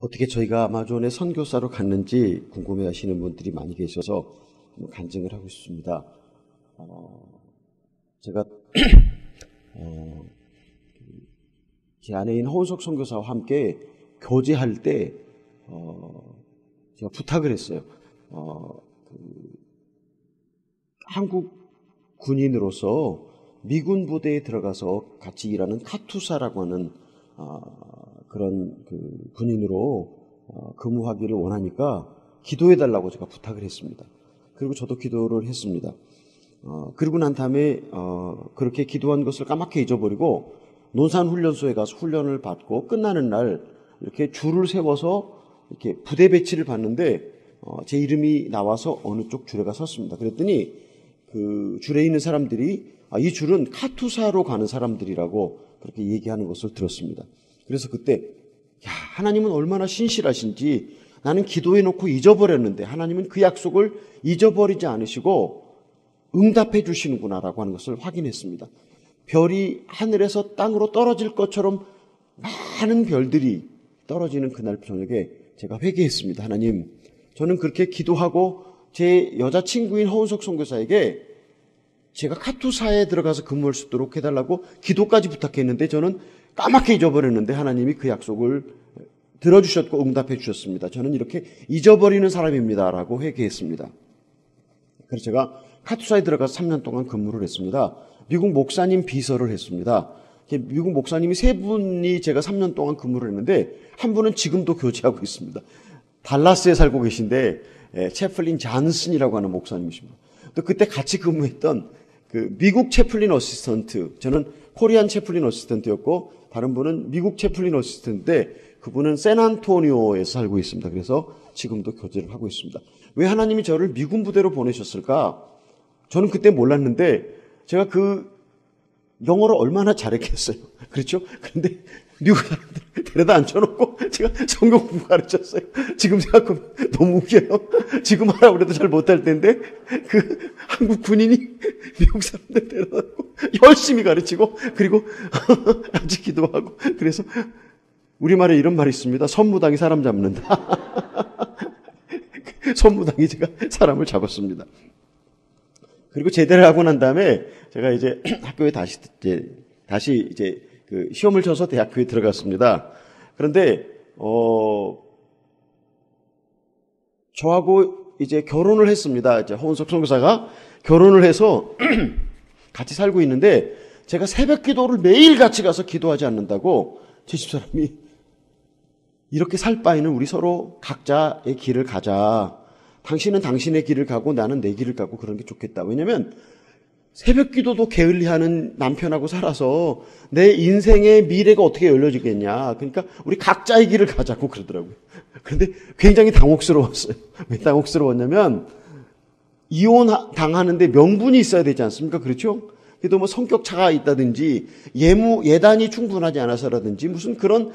어떻게 저희가 아마존에 선교사로 갔는지 궁금해 하시는 분들이 많이 계셔서 간증을 하고 싶습니다. 제가 제 아내인 허은석 선교사와 함께 교제할 때 제가 부탁을 했어요. 한국 군인으로서 미군 부대에 들어가서 같이 일하는 카투사라고 하는 그런 군인으로 근무하기를 원하니까 기도해달라고 제가 부탁을 했습니다. 그리고 저도 기도를 했습니다. 그리고 난 다음에 그렇게 기도한 것을 까맣게 잊어버리고 논산훈련소에 가서 훈련을 받고 끝나는 날 이렇게 줄을 세워서 이렇게 부대 배치를 받는데 제 이름이 나와서 어느 쪽 줄에 가 섰습니다. 그랬더니 그 줄에 있는 사람들이 이 줄은 카투사로 가는 사람들이라고 그렇게 얘기하는 것을 들었습니다. 그래서 그때 하나님은 얼마나 신실하신지 나는 기도해놓고 잊어버렸는데 하나님은 그 약속을 잊어버리지 않으시고 응답해 주시는구나라고 하는 것을 확인했습니다. 별이 하늘에서 땅으로 떨어질 것처럼 많은 별들이 떨어지는 그날 저녁에 제가 회개했습니다. 하나님, 저는 그렇게 기도하고 제 여자친구인 허은석 선교사에게 제가 카투사에 들어가서 근무할 수 있도록 해달라고 기도까지 부탁했는데 저는 까맣게 잊어버렸는데 하나님이 그 약속을 들어주셨고 응답해 주셨습니다. 저는 이렇게 잊어버리는 사람입니다라고 회개했습니다. 그래서 제가 카투사에 들어가서 3년 동안 근무를 했습니다. 미국 목사님 비서를 했습니다. 미국 목사님이 3분이 제가 3년 동안 근무를 했는데 한 분은 지금도 교제하고 있습니다. 달라스에 살고 계신데 채플린 잔슨이라고 하는 목사님이십니다. 또 그때 같이 근무했던 그 미국 채플린 어시스턴트, 저는 코리안 채플린 어시스턴트였고 다른 분은 미국 채플린 어시스턴트인데 그분은 샌안토니오에서 살고 있습니다. 그래서 지금도 교제를 하고 있습니다. 왜 하나님이 저를 미군 부대로 보내셨을까? 저는 그때 몰랐는데 제가 그 영어를 얼마나 잘했겠어요. 그렇죠? 그런데 미국 사람들 데려다 앉혀놓고 제가 성경 공부 가르쳤어요. 지금 생각하면 너무 웃겨요. 지금 하라고 그래도 잘 못할 텐데 그 한국 군인이 미국 사람들 데려다 놓고 열심히 가르치고 그리고 아직 기도하고 그래서 우리말에 이런 말이 있습니다. 선무당이 사람 잡는다. 선무당이 제가 사람을 잡았습니다. 그리고 제대를 하고 난 다음에 제가 이제 학교에 다시 그 시험을 쳐서 대학교에 들어갔습니다. 그런데 저하고 이제 결혼을 했습니다. 이제 허은석 선교사가 결혼을 해서 같이 살고 있는데 제가 새벽 기도를 매일 같이 가서 기도하지 않는다고 제 집사람이 이렇게 살 바에는 우리 서로 각자의 길을 가자. 당신은 당신의 길을 가고 나는 내 길을 가고 그런 게 좋겠다. 왜냐면 새벽 기도도 게을리하는 남편하고 살아서 내 인생의 미래가 어떻게 열려지겠냐. 그러니까 우리 각자의 길을 가자고 그러더라고요. 그런데 굉장히 당혹스러웠어요. 왜 당혹스러웠냐면 이혼 당하는데 명분이 있어야 되지 않습니까? 그렇죠? 그래도 뭐 성격 차가 있다든지 예단이 충분하지 않아서라든지 무슨 그런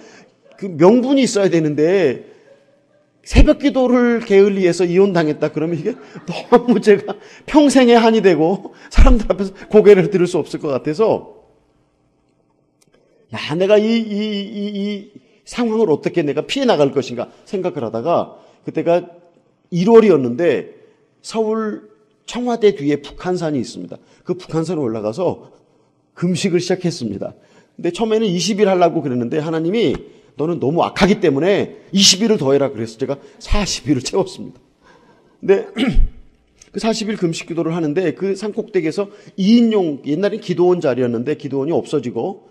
그 명분이 있어야 되는데 새벽 기도를 게을리해서 이혼당했다 그러면 이게 너무 제가 평생의 한이 되고 사람들 앞에서 고개를 들을 수 없을 것 같아서 내가 이 상황을 어떻게 내가 피해 나갈 것인가 생각을 하다가 그때가 1월이었는데 서울 청와대 뒤에 북한산이 있습니다. 그 북한산에 올라가서 금식을 시작했습니다. 근데 처음에는 20일 하려고 그랬는데 하나님이 너는 너무 악하기 때문에 20일을 더해라 그래서 제가 40일을 채웠습니다. 근데 그 40일 금식 기도를 하는데 그 산꼭대기에서 2인용 옛날에 기도원 자리였는데 기도원이 없어지고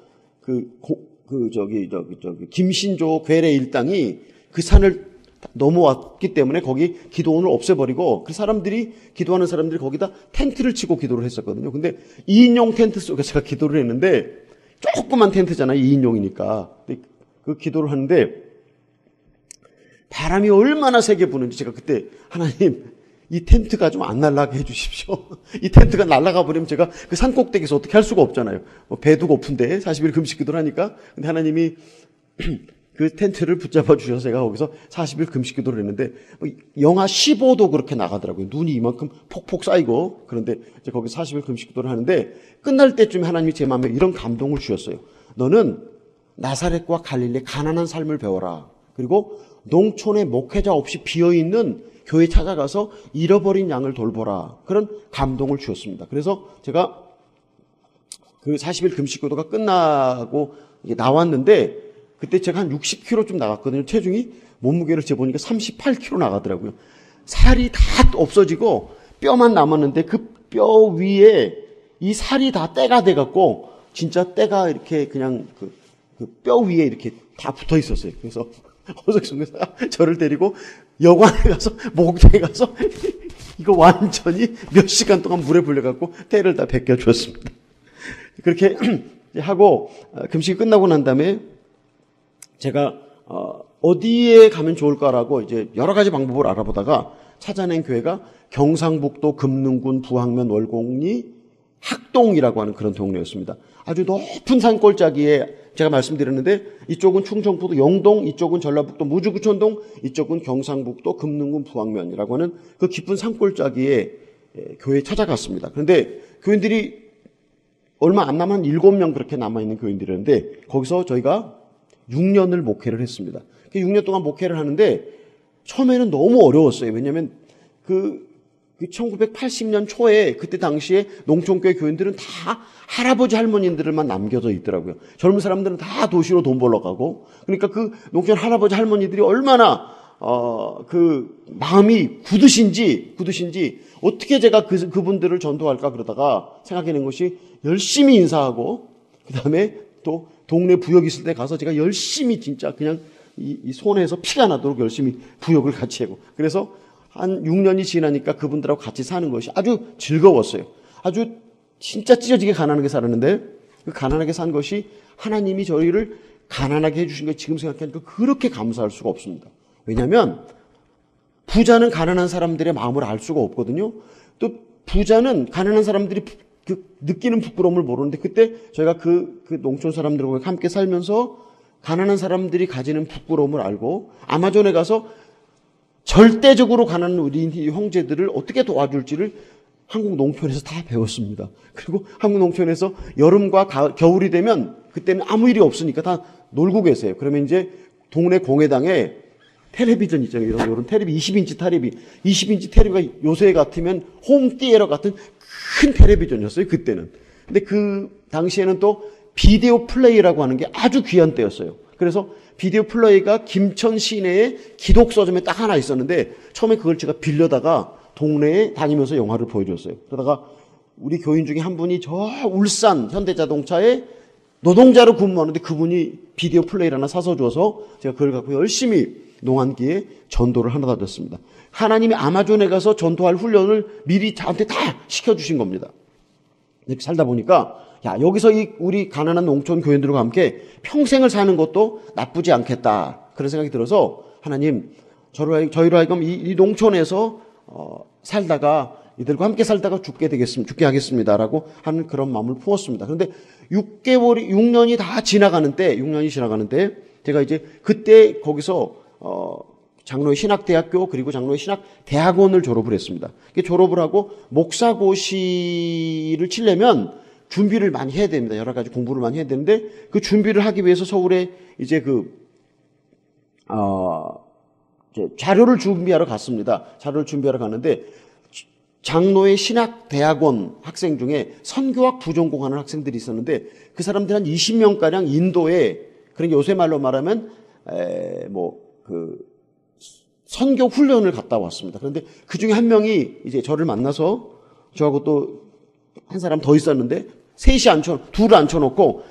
김신조 괴뢰 일당이 그 산을 넘어왔기 때문에 거기 기도원을 없애버리고 그 사람들이 기도하는 사람들이 거기다 텐트를 치고 기도를 했었거든요. 근데 2인용 텐트 속에서 제가 기도를 했는데 조그만 텐트잖아요. 2인용이니까. 그 기도를 하는데 바람이 얼마나 세게 부는지 제가 그때 하나님 이 텐트가 좀 안 날아가게 해주십시오. 이 텐트가 날아가 버리면 제가 그 산꼭대기에서 어떻게 할 수가 없잖아요. 배도 고픈데 40일 금식 기도를 하니까 근데 하나님이 그 텐트를 붙잡아 주셔서 제가 거기서 40일 금식 기도를 했는데 영하 15도 그렇게 나가더라고요. 눈이 이만큼 폭폭 쌓이고 그런데 이제 거기 40일 금식 기도를 하는데 끝날 때쯤에 하나님이 제 마음에 이런 감동을 주셨어요. 너는 나사렛과 갈릴리 가난한 삶을 배워라. 그리고 농촌에 목회자 없이 비어있는 교회 찾아가서 잃어버린 양을 돌보라. 그런 감동을 주었습니다. 그래서 제가 그 40일 금식기도가 끝나고 이게 나왔는데 그때 제가 한 60kg 좀 나갔거든요. 체중이 몸무게를 재보니까 38kg 나가더라고요. 살이 다 없어지고 뼈만 남았는데 그 뼈 위에 이 살이 다 때가 돼갖고 진짜 때가 이렇게 그냥 그 뼈 위에 이렇게 다 붙어 있었어요. 그래서 허석희 선교사가 저를 데리고 여관에 가서 목욕탕에 가서 이거 완전히 몇 시간 동안 물에 불려갖고 때를 다 벗겨주었습니다. 그렇게 하고 금식이 끝나고 난 다음에 제가 어디에 가면 좋을까라고 이제 여러 가지 방법을 알아보다가 찾아낸 교회가 경상북도 금능군 부항면 월곡리 학동이라고 하는 그런 동네였습니다. 아주 높은 산골짜기에 제가 말씀드렸는데 이쪽은 충청북도 영동, 이쪽은 전라북도 무주구천동, 이쪽은 경상북도 금능군 부항면이라고 하는 그 깊은 산골짜기에 교회에 찾아갔습니다. 그런데 교인들이 얼마 안 남은 7명 그렇게 남아있는 교인들이었는데 거기서 저희가 6년을 목회를 했습니다. 6년 동안 목회를 하는데 처음에는 너무 어려웠어요. 왜냐하면 그 1980년 초에 그때 당시에 농촌교회 교인들은 다 할아버지 할머니들만 남겨져 있더라고요. 젊은 사람들은 다 도시로 돈 벌러 가고 그러니까 그 농촌 할아버지 할머니들이 얼마나 그 마음이 굳으신지 어떻게 제가 그분들을 전도할까 그러다가 생각해낸 것이 열심히 인사하고 그다음에 또 동네 부역 있을 때 가서 제가 열심히 진짜 그냥 이 손에서 피가 나도록 열심히 부역을 같이 하고 그래서 한 6년이 지나니까 그분들하고 같이 사는 것이 아주 즐거웠어요. 아주 진짜 찢어지게 가난하게 살았는데 그 가난하게 산 것이 하나님이 저희를 가난하게 해주신 거 지금 생각하니까 그렇게 감사할 수가 없습니다. 왜냐하면 부자는 가난한 사람들의 마음을 알 수가 없거든요. 또 부자는 가난한 사람들이 느끼는 부끄러움을 모르는데 그때 저희가 그 농촌 사람들과 함께 살면서 가난한 사람들이 가지는 부끄러움을 알고 아마존에 가서 절대적으로 가난한 우리 형제들을 어떻게 도와줄지를 한국 농촌에서 다 배웠습니다. 그리고 한국 농촌에서 여름과 겨울이 되면 그때는 아무 일이 없으니까 다 놀고 계세요. 그러면 이제 동네 공회당에 텔레비전 있잖아요. 이런 텔레비 20인치 텔레비. 20인치 텔레비가 요새 같으면 홈티에러 같은 큰 텔레비전이었어요. 그때는. 근데 그 당시에는 또 비디오 플레이라고 하는 게 아주 귀한 때였어요. 그래서 비디오 플레이가 김천 시내에 기독서점에 딱 하나 있었는데 처음에 그걸 제가 빌려다가 동네에 다니면서 영화를 보여줬어요. 그러다가 우리 교인 중에 한 분이 저 울산 현대자동차에 노동자로 근무하는데 그분이 비디오 플레이를 하나 사서 줘서 제가 그걸 갖고 열심히 농한기에 전도를 하나 줬습니다. 하나님이 아마존에 가서 전도할 훈련을 미리 저한테 다 시켜주신 겁니다. 이렇게 살다 보니까 야 여기서 우리 가난한 농촌 교인들과 함께 평생을 사는 것도 나쁘지 않겠다 그런 생각이 들어서 하나님 저희로 하여금 이 농촌에서 살다가 이들과 함께 살다가 죽게 하겠습니다라고 하는 그런 마음을 품었습니다. 그런데 6년이 다 지나가는 때 제가 이제 그때 거기서 장로의 신학대학교 그리고 장로의 신학대학원을 졸업을 했습니다. 졸업을 하고 목사고시를 치려면 준비를 많이 해야 됩니다. 여러 가지 공부를 많이 해야 되는데 그 준비를 하기 위해서 서울에 이제 자료를 준비하러 갔습니다. 자료를 준비하러 갔는데 장로의 신학대학원 학생 중에 선교학 부전공하는 학생들이 있었는데 그 사람들 한 20명가량 인도에 그러니까 요새 말로 말하면 선교 훈련을 갔다 왔습니다. 그런데 그 중에 한 명이 이제 저를 만나서 저하고 또 한 사람 더 있었는데 둘을 앉혀놓고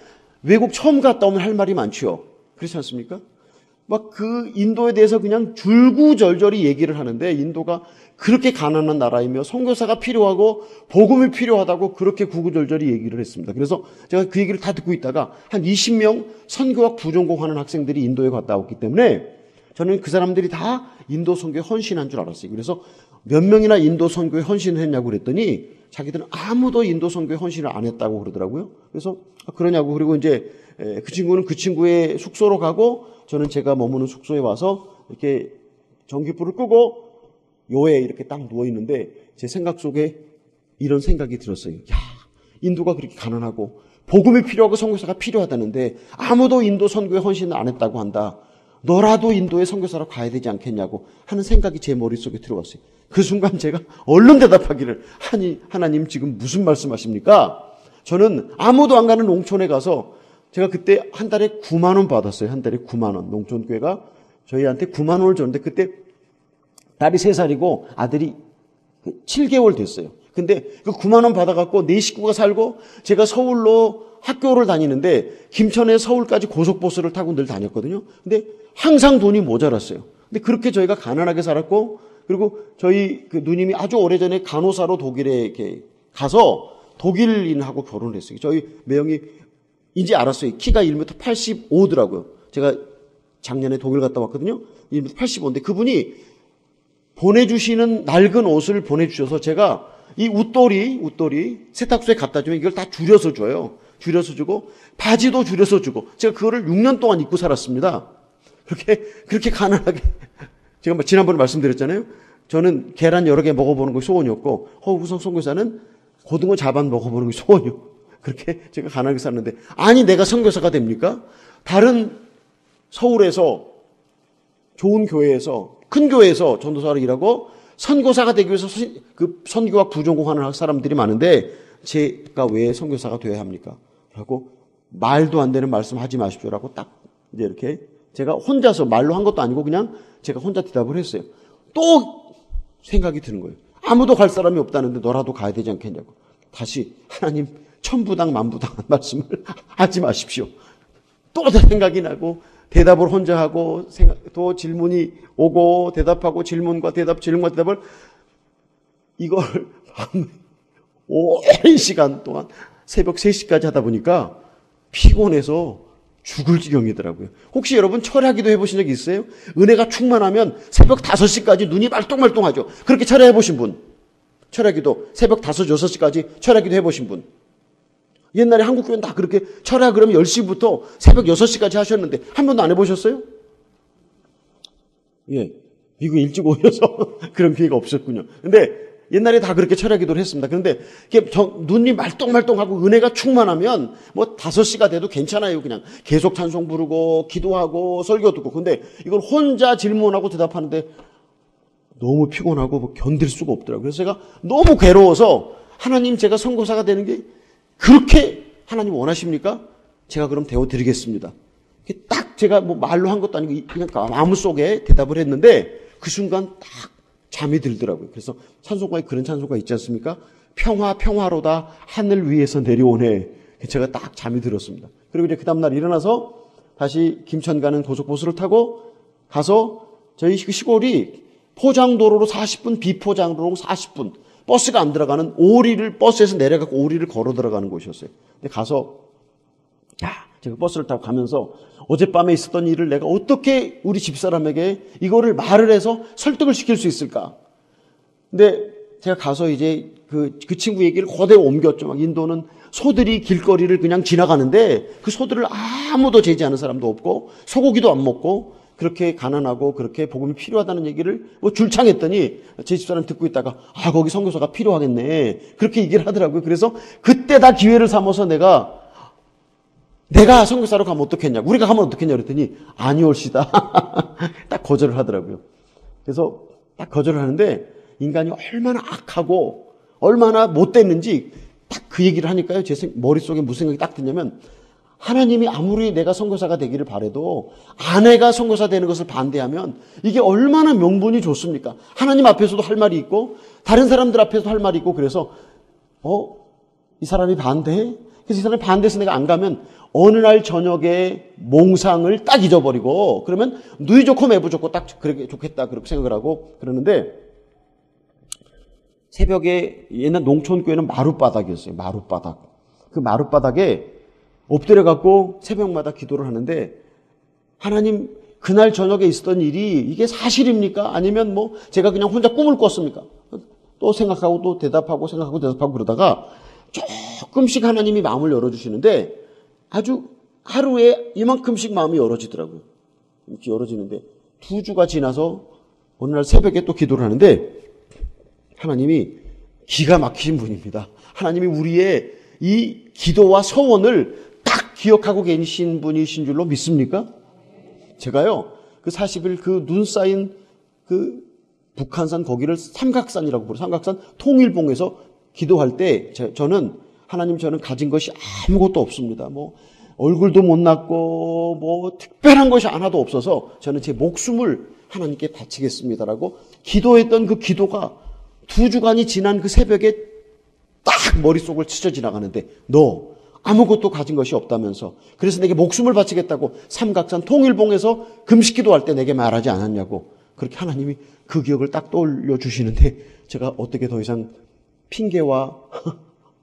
외국 처음 갔다 오면 할 말이 많지요. 그렇지 않습니까? 막 그 인도에 대해서 그냥 줄구절절히 얘기를 하는데 인도가 그렇게 가난한 나라이며 선교사가 필요하고 복음이 필요하다고 그렇게 구구절절히 얘기를 했습니다. 그래서 제가 그 얘기를 다 듣고 있다가 한 20명 선교학 부전공하는 학생들이 인도에 갔다 왔기 때문에 저는 그 사람들이 다 인도 선교에 헌신한 줄 알았어요. 그래서 몇 명이나 인도 선교에 헌신을 했냐고 그랬더니 자기들은 아무도 인도 선교에 헌신을 안 했다고 그러더라고요. 그래서 그러냐고 그리고 이제 그 친구는 그 친구의 숙소로 가고 저는 제가 머무는 숙소에 와서 이렇게 전기불을 끄고 요에 이렇게 딱 누워 있는데 제 생각 속에 이런 생각이 들었어요. 야, 인도가 그렇게 가난하고 복음이 필요하고 선교사가 필요하다는데 아무도 인도 선교에 헌신을 안 했다고 한다. 너라도 인도에 선교사로 가야 되지 않겠냐고 하는 생각이 제 머릿속에 들어왔어요. 그 순간 제가 얼른 대답하기를, 하나님 지금 무슨 말씀하십니까? 저는 아무도 안 가는 농촌에 가서 제가 그때 한 달에 9만 원 받았어요. 한 달에 9만 원. 농촌교회가 저희한테 9만 원을 줬는데 그때 딸이 3살이고 아들이 7개월 됐어요. 근데 그 9만 원 받아갖고 네 식구가 살고 제가 서울로 학교를 다니는데 김천에 서울까지 고속버스를 타고 늘 다녔거든요. 근데 항상 돈이 모자랐어요. 근데 그렇게 저희가 가난하게 살았고, 그리고 저희 그 누님이 아주 오래전에 간호사로 독일에 이렇게 가서 독일인하고 결혼을 했어요. 저희 매형이 이제 알았어요. 키가 1m 85더라고요. 제가 작년에 독일 갔다 왔거든요. 1m 85인데 그분이 보내주시는 낡은 옷을 보내주셔서 제가 이 웃돌이 세탁소에 갖다 주면 이걸 다 줄여서 줘요. 줄여서 주고 바지도 줄여서 주고 제가 그거를 6년 동안 입고 살았습니다. 그렇게 가난하게. 제가 지난번에 말씀드렸잖아요. 저는 계란 여러 개 먹어보는 것이 소원이었고 허구성 선교사는 고등어 자반 먹어보는 것이 소원이요. 그렇게 제가 가난하게 살았는데, 아니 내가 선교사가 됩니까? 다른 서울에서 좋은 교회에서 큰 교회에서 전도사로 일하고 선교사가 되기 위해서 그 선교학 부전공하는 사람들이 많은데 제가 왜 선교사가 되어야 합니까? 라고 말도 안 되는 말씀 하지 마십시오라고 딱 이제 이렇게 제가 혼자서 말로 한 것도 아니고 그냥 제가 혼자 대답을 했어요. 또 생각이 드는 거예요. 아무도 갈 사람이 없다는데 너라도 가야 되지 않겠냐고. 다시 하나님 천부당 만부당한 말씀을 하지 마십시오. 또 생각이 나고 대답을 혼자 하고 또 질문이 오고 대답하고 질문과 대답을 이걸 오랜 시간 동안 새벽 3시까지 하다 보니까 피곤해서 죽을 지경이더라고요. 혹시 여러분 철야기도 해보신 적 있어요? 은혜가 충만하면 새벽 5시까지 눈이 말똥말똥하죠. 그렇게 철야해보신 분? 철야기도 새벽 5, 6시까지 철야기도 해보신 분? 옛날에 한국교회는 다 그렇게 철야 그러면 10시부터 새벽 6시까지 하셨는데 한 번도 안 해보셨어요? 예, 미국 일찍 오셔서 그런 기회가 없었군요. 근데 옛날에 다 그렇게 철야 기도를 했습니다. 그런데 눈이 말똥말똥하고 은혜가 충만하면 뭐 5시가 돼도 괜찮아요. 그냥 계속 찬송 부르고 기도하고 설교 듣고. 근데 이걸 혼자 질문하고 대답하는데 너무 피곤하고 뭐 견딜 수가 없더라고요. 그래서 제가 너무 괴로워서 하나님 제가 선교사가 되는 게 그렇게 하나님 원하십니까? 제가 그럼 되어드리겠습니다. 딱 제가 뭐 말로 한 것도 아니고 그냥 마음속에 대답을 했는데 그 순간 딱 잠이 들더라고요. 그래서 찬송가에 그런 찬송가 있지 않습니까? 평화로다 하늘 위에서 내려오네. 제가 딱 잠이 들었습니다. 그리고 이제 그 다음날 일어나서 다시 김천 가는 고속버스를 타고 가서 저희 시골이 포장도로로 40분, 비포장도로로 40분, 버스가 안 들어가는 오리를 버스에서 내려가고 오리를 걸어 들어가는 곳이었어요. 근데 가서 제가 버스를 타고 가면서 어젯밤에 있었던 일을 내가 어떻게 우리 집사람에게 이거를 말을 해서 설득을 시킬 수 있을까? 근데 제가 가서 이제 그 친구 얘기를 그대로 옮겼죠. 막 인도는 소들이 길거리를 그냥 지나가는데 그 소들을 아무도 제지하는 사람도 없고 소고기도 안 먹고 그렇게 가난하고 그렇게 복음이 필요하다는 얘기를 뭐 줄창했더니 제 집사람 듣고 있다가 거기 선교사가 필요하겠네. 그렇게 얘기를 하더라고요. 그래서 그때 다 기회를 삼아서 내가 선교사로 가면 어떻겠냐. 우리가 가면 어떻겠냐 그랬더니 아니올시다. 딱 거절을 하더라고요. 그래서 딱 거절을 하는데 인간이 얼마나 악하고 얼마나 못됐는지 딱 그 얘기를 하니까요. 제 머릿속에 무슨 생각이 딱 드냐면 하나님이 아무리 내가 선교사가 되기를 바라도 아내가 선교사 되는 것을 반대하면 이게 얼마나 명분이 좋습니까? 하나님 앞에서도 할 말이 있고 다른 사람들 앞에서도 할 말이 있고 그래서 이 사람이 반대해? 그래서 이 사람이 반대해서 내가 안 가면 어느 날 저녁에 몽상을 딱 잊어버리고 그러면 누이 좋고 매부 좋고 딱 그렇게 좋겠다 그렇게 생각을 하고 그러는데 새벽에 옛날 농촌교회는 마룻바닥이었어요. 마룻바닥. 그 마룻바닥에 엎드려갖고 새벽마다 기도를 하는데 하나님 그날 저녁에 있었던 일이 이게 사실입니까? 아니면 뭐 제가 그냥 혼자 꿈을 꿨습니까? 또 생각하고 또 대답하고 생각하고 대답하고 그러다가 조금씩 하나님이 마음을 열어주시는데 아주 하루에 이만큼씩 마음이 열어지더라고요. 이렇게 열어지는데 2주가 지나서 어느 날 새벽에 또 기도를 하는데 하나님이 기가 막히신 분입니다. 하나님이 우리의 이 기도와 서원을 딱 기억하고 계신 분이신 줄로 믿습니까? 제가요 그 40일 그 눈 쌓인 그 북한산 거기를 삼각산이라고 부르죠. 삼각산 통일봉에서 기도할 때 저는 하나님 저는 가진 것이 아무것도 없습니다. 뭐 얼굴도 못 났고 뭐 특별한 것이 하나도 없어서 저는 제 목숨을 하나님께 바치겠습니다라고 기도했던 그 기도가 2주간이 지난 그 새벽에 딱 머릿속을 스쳐 지나가는데 너 아무것도 가진 것이 없다면서 그래서 내게 목숨을 바치겠다고 삼각산 통일봉에서 금식 기도할 때 내게 말하지 않았냐고 그렇게 하나님이 그 기억을 딱 떠올려 주시는데 제가 어떻게 더 이상 핑계와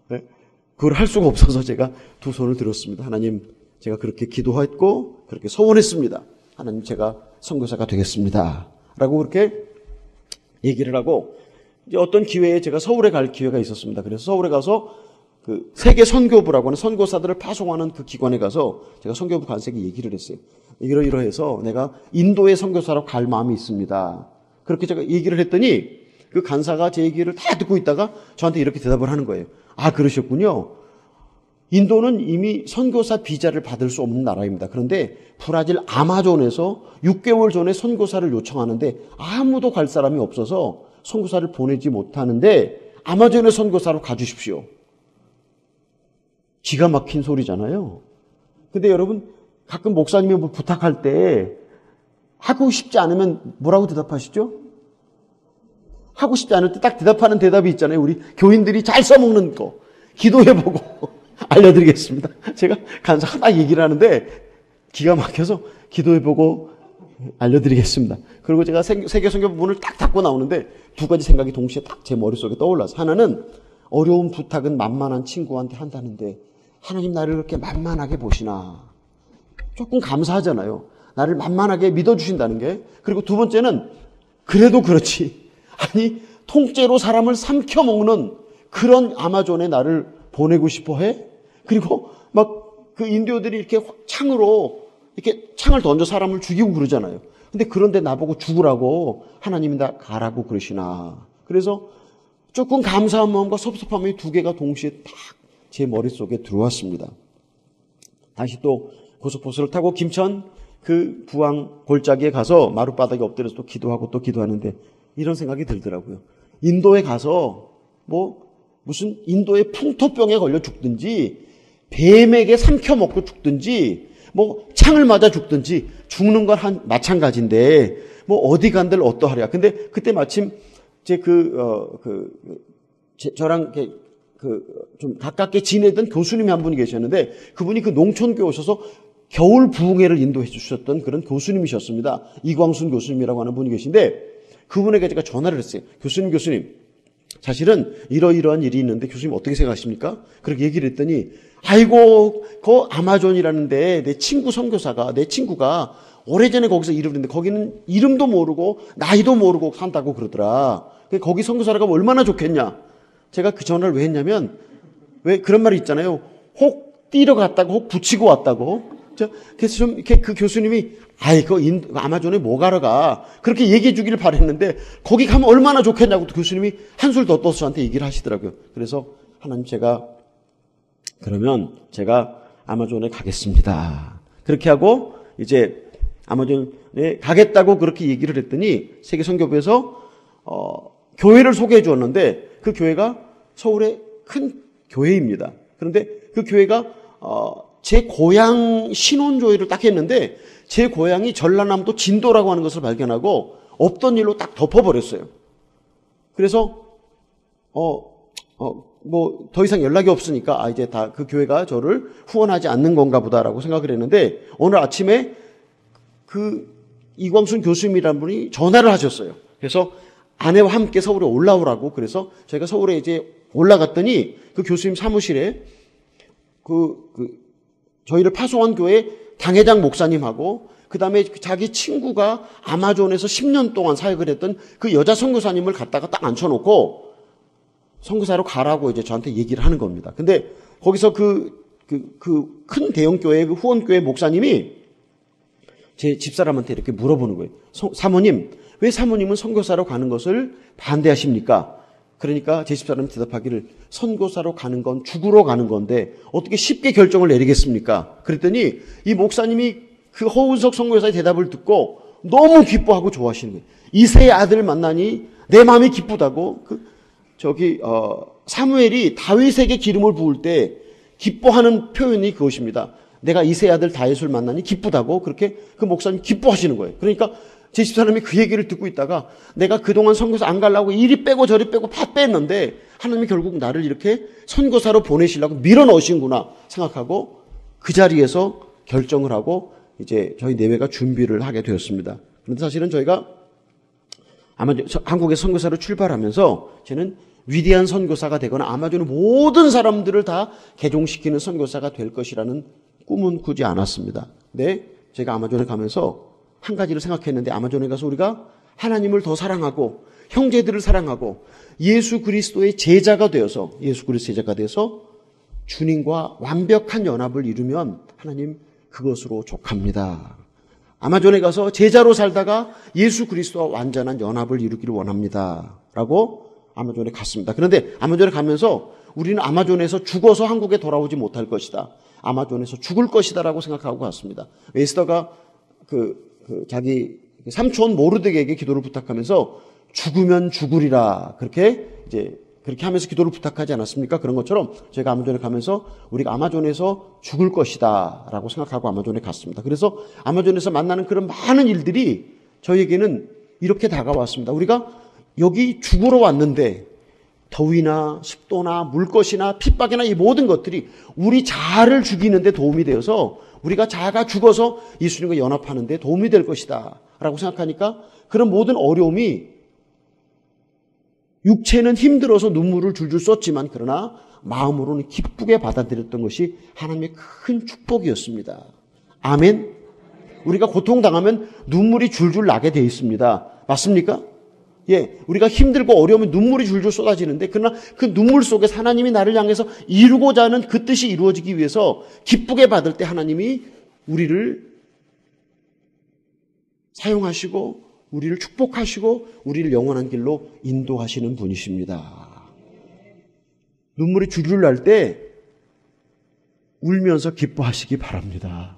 네? 그걸 할 수가 없어서 제가 두 손을 들었습니다. 하나님 제가 그렇게 기도했고 그렇게 소원했습니다. 하나님 제가 선교사가 되겠습니다. 라고 그렇게 얘기를 하고 이제 어떤 기회에 제가 서울에 갈 기회가 있었습니다. 그래서 서울에 가서 그 세계 선교부라고 하는 선교사들을 파송하는 그 기관에 가서 제가 선교부 간사에게 얘기를 했어요. 이러이러해서 내가 인도의 선교사로 갈 마음이 있습니다. 그렇게 제가 얘기를 했더니 그 간사가 제 얘기를 다 듣고 있다가 저한테 이렇게 대답을 하는 거예요. 아, 그러셨군요. 인도는 이미 선교사 비자를 받을 수 없는 나라입니다. 그런데 브라질 아마존에서 6개월 전에 선교사를 요청하는데 아무도 갈 사람이 없어서 선교사를 보내지 못하는데 아마존의 선교사로 가주십시오. 기가 막힌 소리잖아요. 근데 여러분 가끔 목사님이 뭐 부탁할 때 하고 싶지 않으면 뭐라고 대답하시죠? 하고 싶지 않을 때 딱 대답하는 대답이 있잖아요. 우리 교인들이 잘 써먹는 거. 기도해보고 알려드리겠습니다. 제가 간사가 딱 얘기를 하는데 기가 막혀서 기도해보고 알려드리겠습니다. 그리고 제가 세계 선교부 문을 딱 닫고 나오는데 두 가지 생각이 동시에 딱 제 머릿속에 떠올라서 하나는 어려운 부탁은 만만한 친구한테 한다는데 하나님 나를 그렇게 만만하게 보시나. 조금 감사하잖아요. 나를 만만하게 믿어주신다는 게. 그리고 두 번째는 그래도 그렇지. 아니 통째로 사람을 삼켜먹는 그런 아마존에 나를 보내고 싶어 해? 그리고 막 그 인디오들이 이렇게 창으로 이렇게 창을 던져 사람을 죽이고 그러잖아요. 근데 그런데 나보고 죽으라고 하나님이 나 가라고 그러시나. 그래서 조금 감사한 마음과 섭섭한 마음이 두 개가 동시에 딱 제 머릿속에 들어왔습니다. 다시 또 고속버스를 타고 김천 그 부항 골짜기에 가서 마룻바닥에 엎드려서 또 기도하고 또 기도하는데 이런 생각이 들더라고요. 인도에 가서 뭐 무슨 인도의 풍토병에 걸려 죽든지 뱀에게 삼켜먹고 죽든지 뭐 창을 맞아 죽든지 죽는 건 한 마찬가지인데 뭐 어디 간들 어떠하랴. 근데 그때 마침 제 저랑 좀 가깝게 지내던 교수님이 한 분이 계셨는데 그분이 그 농촌교회 오셔서 겨울 부흥회를 인도해 주셨던 그런 교수님이셨습니다. 이광순 교수님이라고 하는 분이 계신데 그분에게 제가 전화를 했어요. 교수님 사실은 이러이러한 일이 있는데 교수님 어떻게 생각하십니까? 그렇게 얘기를 했더니 아이고 그 아마존이라는데 내 친구가 오래전에 거기서 일을 했는데 거기는 이름도 모르고 나이도 모르고 산다고 그러더라. 거기 선교사를 가면 얼마나 좋겠냐. 제가 그 전화를 왜 했냐면 왜 그런 말이 있잖아요. 혹 뛰러 갔다고 혹 붙이고 왔다고. 그래서 좀 이렇게 그 교수님이 아마존에 뭐 가러 가. 그렇게 얘기해 주기를 바랬는데 거기 가면 얼마나 좋겠냐고 교수님이 한술 더 떠서 저한테 얘기를 하시더라고요. 그래서 하나님 그러면 제가 아마존에 가겠습니다. 그렇게 하고 이제 아마존에 가겠다고 그렇게 얘기를 했더니 세계 선교부에서 교회를 소개해 주었는데 그 교회가 서울의 큰 교회입니다. 그런데 그 교회가 제 고향 신혼조회를 딱 했는데 제 고향이 전라남도 진도라고 하는 것을 발견하고 없던 일로 딱 덮어버렸어요. 그래서 뭐 더 이상 연락이 없으니까 이제 다 그 교회가 저를 후원하지 않는 건가 보다라고 생각을 했는데 오늘 아침에 그 이광순 교수님이라는 분이 전화를 하셨어요. 그래서 아내와 함께 서울에 올라오라고. 그래서 저희가 서울에 이제 올라갔더니 그 교수님 사무실에 저희를 파송한 교회 당회장 목사님하고 그다음에 자기 친구가 아마존에서 10년 동안 사역을 했던 그 여자 선교사님을 갖다가 딱 앉혀놓고 선교사로 가라고 이제 저한테 얘기를 하는 겁니다. 근데 거기서 그 큰 대형교회 그 후원교회 목사님이 제 집사람한테 이렇게 물어보는 거예요. 사모님, 왜 사모님은 선교사로 가는 것을 반대하십니까? 그러니까 제 집사람이 대답하기를 선교사로 가는 건 죽으러 가는 건데 어떻게 쉽게 결정을 내리겠습니까? 그랬더니 이 목사님이 그 허은석 선교사의 대답을 듣고 너무 기뻐하고 좋아하시는 거예요. 이새의 아들을 만나니 내 마음이 기쁘다고. 사무엘이 다윗에게 기름을 부을 때 기뻐하는 표현이 그것입니다. 내가 이새의 아들 다윗을 만나니 기쁘다고. 그렇게 그 목사님 기뻐하시는 거예요. 그러니까 제 집사람이 그 얘기를 듣고 있다가 내가 그동안 선교사 안 가려고 이리 빼고 저리 빼고 다 뺐는데 하나님이 결국 나를 이렇게 선교사로 보내시려고 밀어넣으신구나 생각하고 그 자리에서 결정을 하고 이제 저희 내외가 준비를 하게 되었습니다. 그런데 사실은 저희가 한국의 선교사로 출발하면서 저는 위대한 선교사가 되거나 아마존의 모든 사람들을 다 개종시키는 선교사가 될 것이라는 꿈은 꾸지 않았습니다. 근데 제가 아마존에 가면서 한 가지를 생각했는데, 아마존에 가서 우리가 하나님을 더 사랑하고 형제들을 사랑하고 예수 그리스도의 제자가 되어서 주님과 완벽한 연합을 이루면 하나님 그것으로 족합니다. 아마존에 가서 제자로 살다가 예수 그리스도와 완전한 연합을 이루기를 원합니다. 라고 아마존에 갔습니다. 그런데 아마존에 가면서 우리는 아마존에서 죽어서 한국에 돌아오지 못할 것이다. 아마존에서 죽을 것이다 라고 생각하고 갔습니다. 에스더가 자기 삼촌 모르드게에게 기도를 부탁하면서 죽으면 죽으리라 그렇게 하면서 기도를 부탁하지 않았습니까? 그런 것처럼 제가 아마존에 가면서 우리가 아마존에서 죽을 것이다 라고 생각하고 아마존에 갔습니다. 그래서 아마존에서 만나는 그런 많은 일들이 저희에게는 이렇게 다가왔습니다. 우리가 여기 죽으러 왔는데 더위나 습도나 물것이나 핍박이나 이 모든 것들이 우리 자아를 죽이는데 도움이 되어서 우리가 자아가 죽어서 예수님과 연합하는 데 도움이 될 것이다 라고 생각하니까 그런 모든 어려움이 육체는 힘들어서 눈물을 줄줄 쏟지만 그러나 마음으로는 기쁘게 받아들였던 것이 하나님의 큰 축복이었습니다. 아멘. 우리가 고통당하면 눈물이 줄줄 나게 돼 있습니다. 맞습니까? 예, 우리가 힘들고 어려우면 눈물이 줄줄 쏟아지는데 그러나 그 눈물 속에서 하나님이 나를 향해서 이루고자 하는 그 뜻이 이루어지기 위해서 기쁘게 받을 때 하나님이 우리를 사용하시고 우리를 축복하시고 우리를 영원한 길로 인도하시는 분이십니다. 눈물이 줄줄 날 때 울면서 기뻐하시기 바랍니다.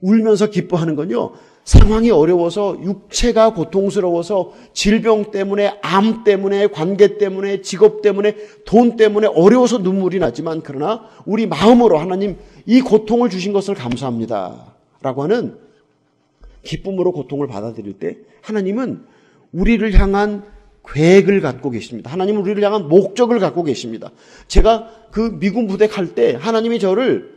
울면서 기뻐하는 건요, 상황이 어려워서 육체가 고통스러워서 질병 때문에 암 때문에 관계 때문에 직업 때문에 돈 때문에 어려워서 눈물이 나지만 그러나 우리 마음으로 하나님 이 고통을 주신 것을 감사합니다 라고 하는 기쁨으로 고통을 받아들일 때 하나님은 우리를 향한 계획을 갖고 계십니다. 하나님은 우리를 향한 목적을 갖고 계십니다. 제가 그 미군 부대 갈 때 하나님이 저를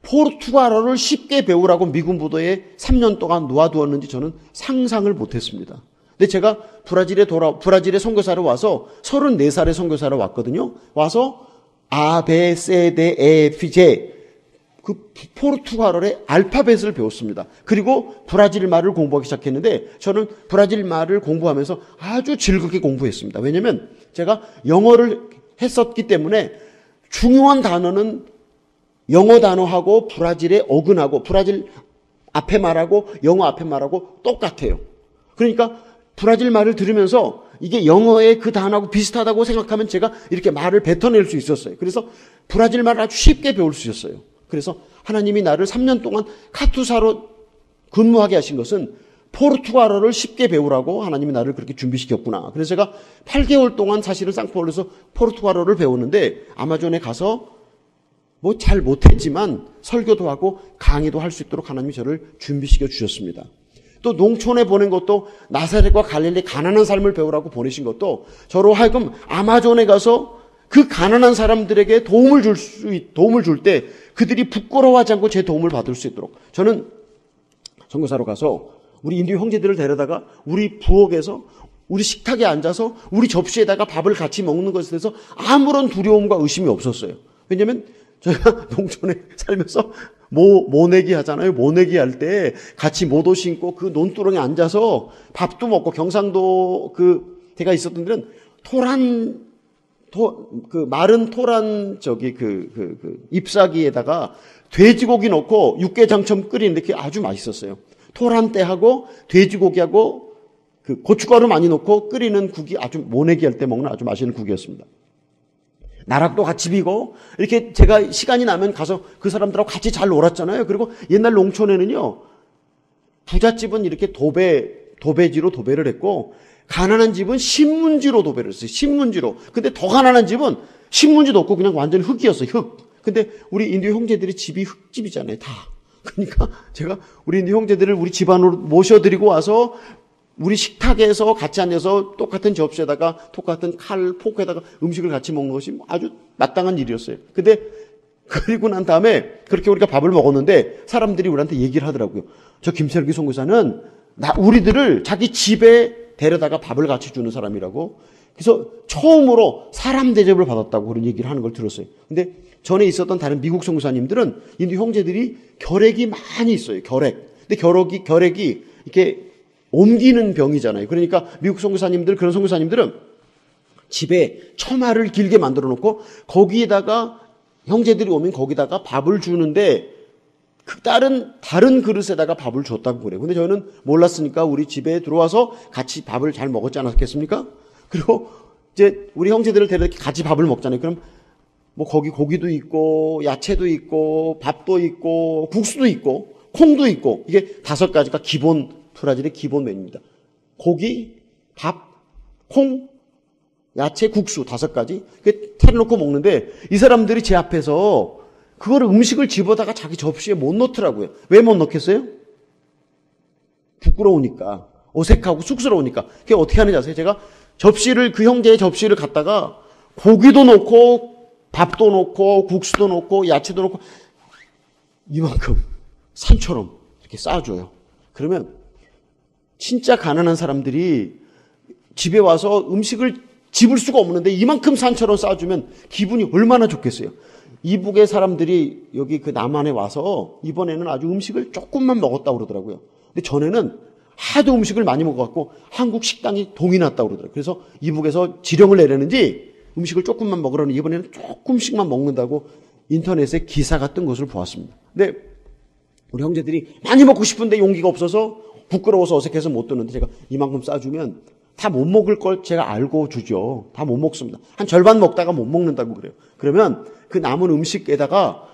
포르투갈어를 쉽게 배우라고 미군 부대에 3년 동안 놓아두었는지 저는 상상을 못했습니다. 근데 제가 브라질에 선교사로 와서 34살에 선교사로 왔거든요. 와서 A, B, C, D, E, F, G 그 포르투갈어의 알파벳을 배웠습니다. 그리고 브라질 말을 공부하기 시작했는데 저는 브라질 말을 공부하면서 아주 즐겁게 공부했습니다. 왜냐하면 제가 영어를 했었기 때문에 중요한 단어는 영어 단어하고 브라질의 어근하고 브라질 앞에 말하고 영어 앞에 말하고 똑같아요. 그러니까 브라질 말을 들으면서 이게 영어의 그 단어하고 비슷하다고 생각하면 제가 이렇게 말을 뱉어낼 수 있었어요. 그래서 브라질 말을 아주 쉽게 배울 수 있었어요. 그래서 하나님이 나를 3년 동안 카투사로 근무하게 하신 것은 포르투갈어를 쉽게 배우라고 하나님이 나를 그렇게 준비시켰구나. 그래서 제가 8개월 동안 사실은 상포울에서 포르투갈어를 배웠는데 아마존에 가서 뭐 잘 못했지만 설교도 하고 강의도 할 수 있도록 하나님이 저를 준비시켜 주셨습니다. 또 농촌에 보낸 것도 나사렛과 갈릴리 가난한 삶을 배우라고 보내신 것도 저로 하여금 아마존에 가서 그 가난한 사람들에게 도움을 줄 때 그들이 부끄러워하지 않고 제 도움을 받을 수 있도록 저는 선교사로 가서 우리 인도 형제들을 데려다가 우리 부엌에서 우리 식탁에 앉아서 우리 접시에다가 밥을 같이 먹는 것에 대해서 아무런 두려움과 의심이 없었어요. 왜냐하면 저희가 농촌에 살면서 모내기 하잖아요. 모내기 할 때 같이 모도 신고 그 논두렁에 앉아서 밥도 먹고 경상도 제가 있었던 데는 마른 토란 잎사귀에다가 돼지고기 넣고 육개장처럼 끓이는데 그게 아주 맛있었어요. 토란대하고 돼지고기하고 그 고춧가루 많이 넣고 끓이는 국이 아주 모내기 할 때 먹는 아주 맛있는 국이었습니다. 나락도 같이 비고 이렇게 제가 시간이 나면 가서 그 사람들하고 같이 잘 놀았잖아요. 그리고 옛날 농촌에는요 부잣집은 이렇게 도배지로 도배를 했고 가난한 집은 신문지로 도배를 했어요. 신문지로. 근데 더 가난한 집은 신문지도 없고 그냥 완전히 흙이었어요. 흙. 근데 우리 인도 형제들이 집이 흙집이잖아요. 다. 그러니까 제가 우리 인도 형제들을 우리 집 안으로 모셔드리고 와서 우리 식탁에서 같이 앉아서 똑같은 접시에다가 똑같은 칼, 포크에다가 음식을 같이 먹는 것이 아주 마땅한 일이었어요. 근데 그리고 난 다음에 그렇게 우리가 밥을 먹었는데 사람들이 우리한테 얘기를 하더라고요. 저 김철기 선교사는 우리들을 자기 집에 데려다가 밥을 같이 주는 사람이라고. 그래서 처음으로 사람 대접을 받았다고 그런 얘기를 하는 걸 들었어요. 근데 전에 있었던 다른 미국 선교사님들은 인도 형제들이 결핵이 많이 있어요. 결핵. 근데 결핵이 이렇게 옮기는 병이잖아요. 그러니까 미국 선교사님들, 그런 선교사님들은 집에 처마를 길게 만들어 놓고 거기에다가 형제들이 오면 거기다가 밥을 주는데 다른 그릇에다가 밥을 줬다고 그래요. 근데 저는 몰랐으니까 우리 집에 들어와서 같이 밥을 잘 먹었지 않았겠습니까? 그리고 이제 우리 형제들을 데려다 같이 밥을 먹잖아요. 그럼 뭐 거기 고기도 있고 야채도 있고 밥도 있고 국수도 있고 콩도 있고 이게 5가지가 기본 브라질의 기본 메뉴입니다. 고기, 밥, 콩, 야채, 국수 5가지 차려놓고 먹는데 이 사람들이 제 앞에서 그거를 음식을 집어다가 자기 접시에 못 넣더라고요. 왜 못 넣겠어요? 부끄러우니까, 어색하고 쑥스러우니까. 그게 어떻게 하는지 아세요? 제가 그 형제의 접시를 갖다가 고기도 넣고 밥도 넣고 국수도 넣고 야채도 넣고 이만큼 산처럼 이렇게 쌓아줘요. 그러면 진짜 가난한 사람들이 집에 와서 음식을 집을 수가 없는데 이만큼 산처럼 쌓아주면 기분이 얼마나 좋겠어요. 이북의 사람들이 여기 그 남한에 와서 이번에는 아주 음식을 조금만 먹었다고 그러더라고요. 근데 전에는 하도 음식을 많이 먹어갖고 한국 식당이 동이 났다고 그러더라고요. 그래서 이북에서 지령을 내려는지 음식을 조금만 먹으라는 이번에는 조금씩만 먹는다고 인터넷에 기사가 뜬 것을 보았습니다. 근데 우리 형제들이 많이 먹고 싶은데 용기가 없어서 부끄러워서 어색해서 못 드는데 제가 이만큼 싸주면 다 못 먹을 걸 제가 알고 주죠. 다 못 먹습니다. 한 절반 먹다가 못 먹는다고 그래요. 그러면 그 남은 음식에다가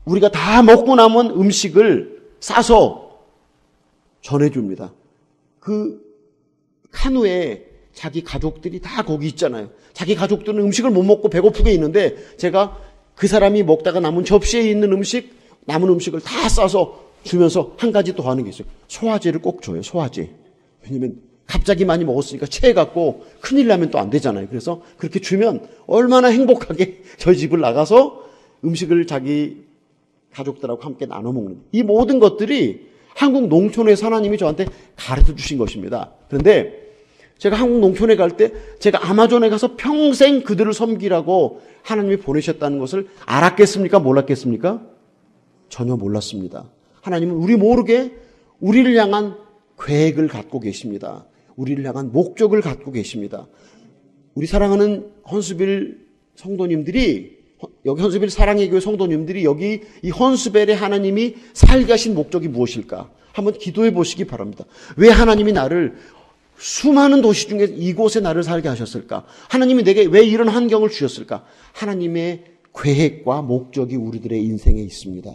우리가 다 먹고 남은 음식을 싸서 전해줍니다. 그 카누에 자기 가족들이 다 거기 있잖아요. 자기 가족들은 음식을 못 먹고 배고프게 있는데 제가 그 사람이 먹다가 남은 접시에 있는 음식, 남은 음식을 다 싸서 주면서 한 가지 또 하는 게 있어요. 소화제를 꼭 줘요. 소화제. 왜냐면 갑자기 많이 먹었으니까 체해갖고 큰일 나면 또 안 되잖아요. 그래서 그렇게 주면 얼마나 행복하게 저희 집을 나가서 음식을 자기 가족들하고 함께 나눠 먹는 이 모든 것들이 한국 농촌에서 하나님이 저한테 가르쳐 주신 것입니다. 그런데 제가 한국 농촌에 갈 때 제가 아마존에 가서 평생 그들을 섬기라고 하나님이 보내셨다는 것을 알았겠습니까? 몰랐겠습니까? 전혀 몰랐습니다. 하나님은 우리 모르게 우리를 향한 계획을 갖고 계십니다. 우리를 향한 목적을 갖고 계십니다. 우리 사랑하는 헌스빌 성도님들이, 여기 헌스빌 사랑의 교회 성도님들이 여기 이 헌스벨에 하나님이 살게 하신 목적이 무엇일까? 한번 기도해 보시기 바랍니다. 왜 하나님이 나를 수많은 도시 중에 이곳에 나를 살게 하셨을까? 하나님이 내게 왜 이런 환경을 주셨을까? 하나님의 계획과 목적이 우리들의 인생에 있습니다.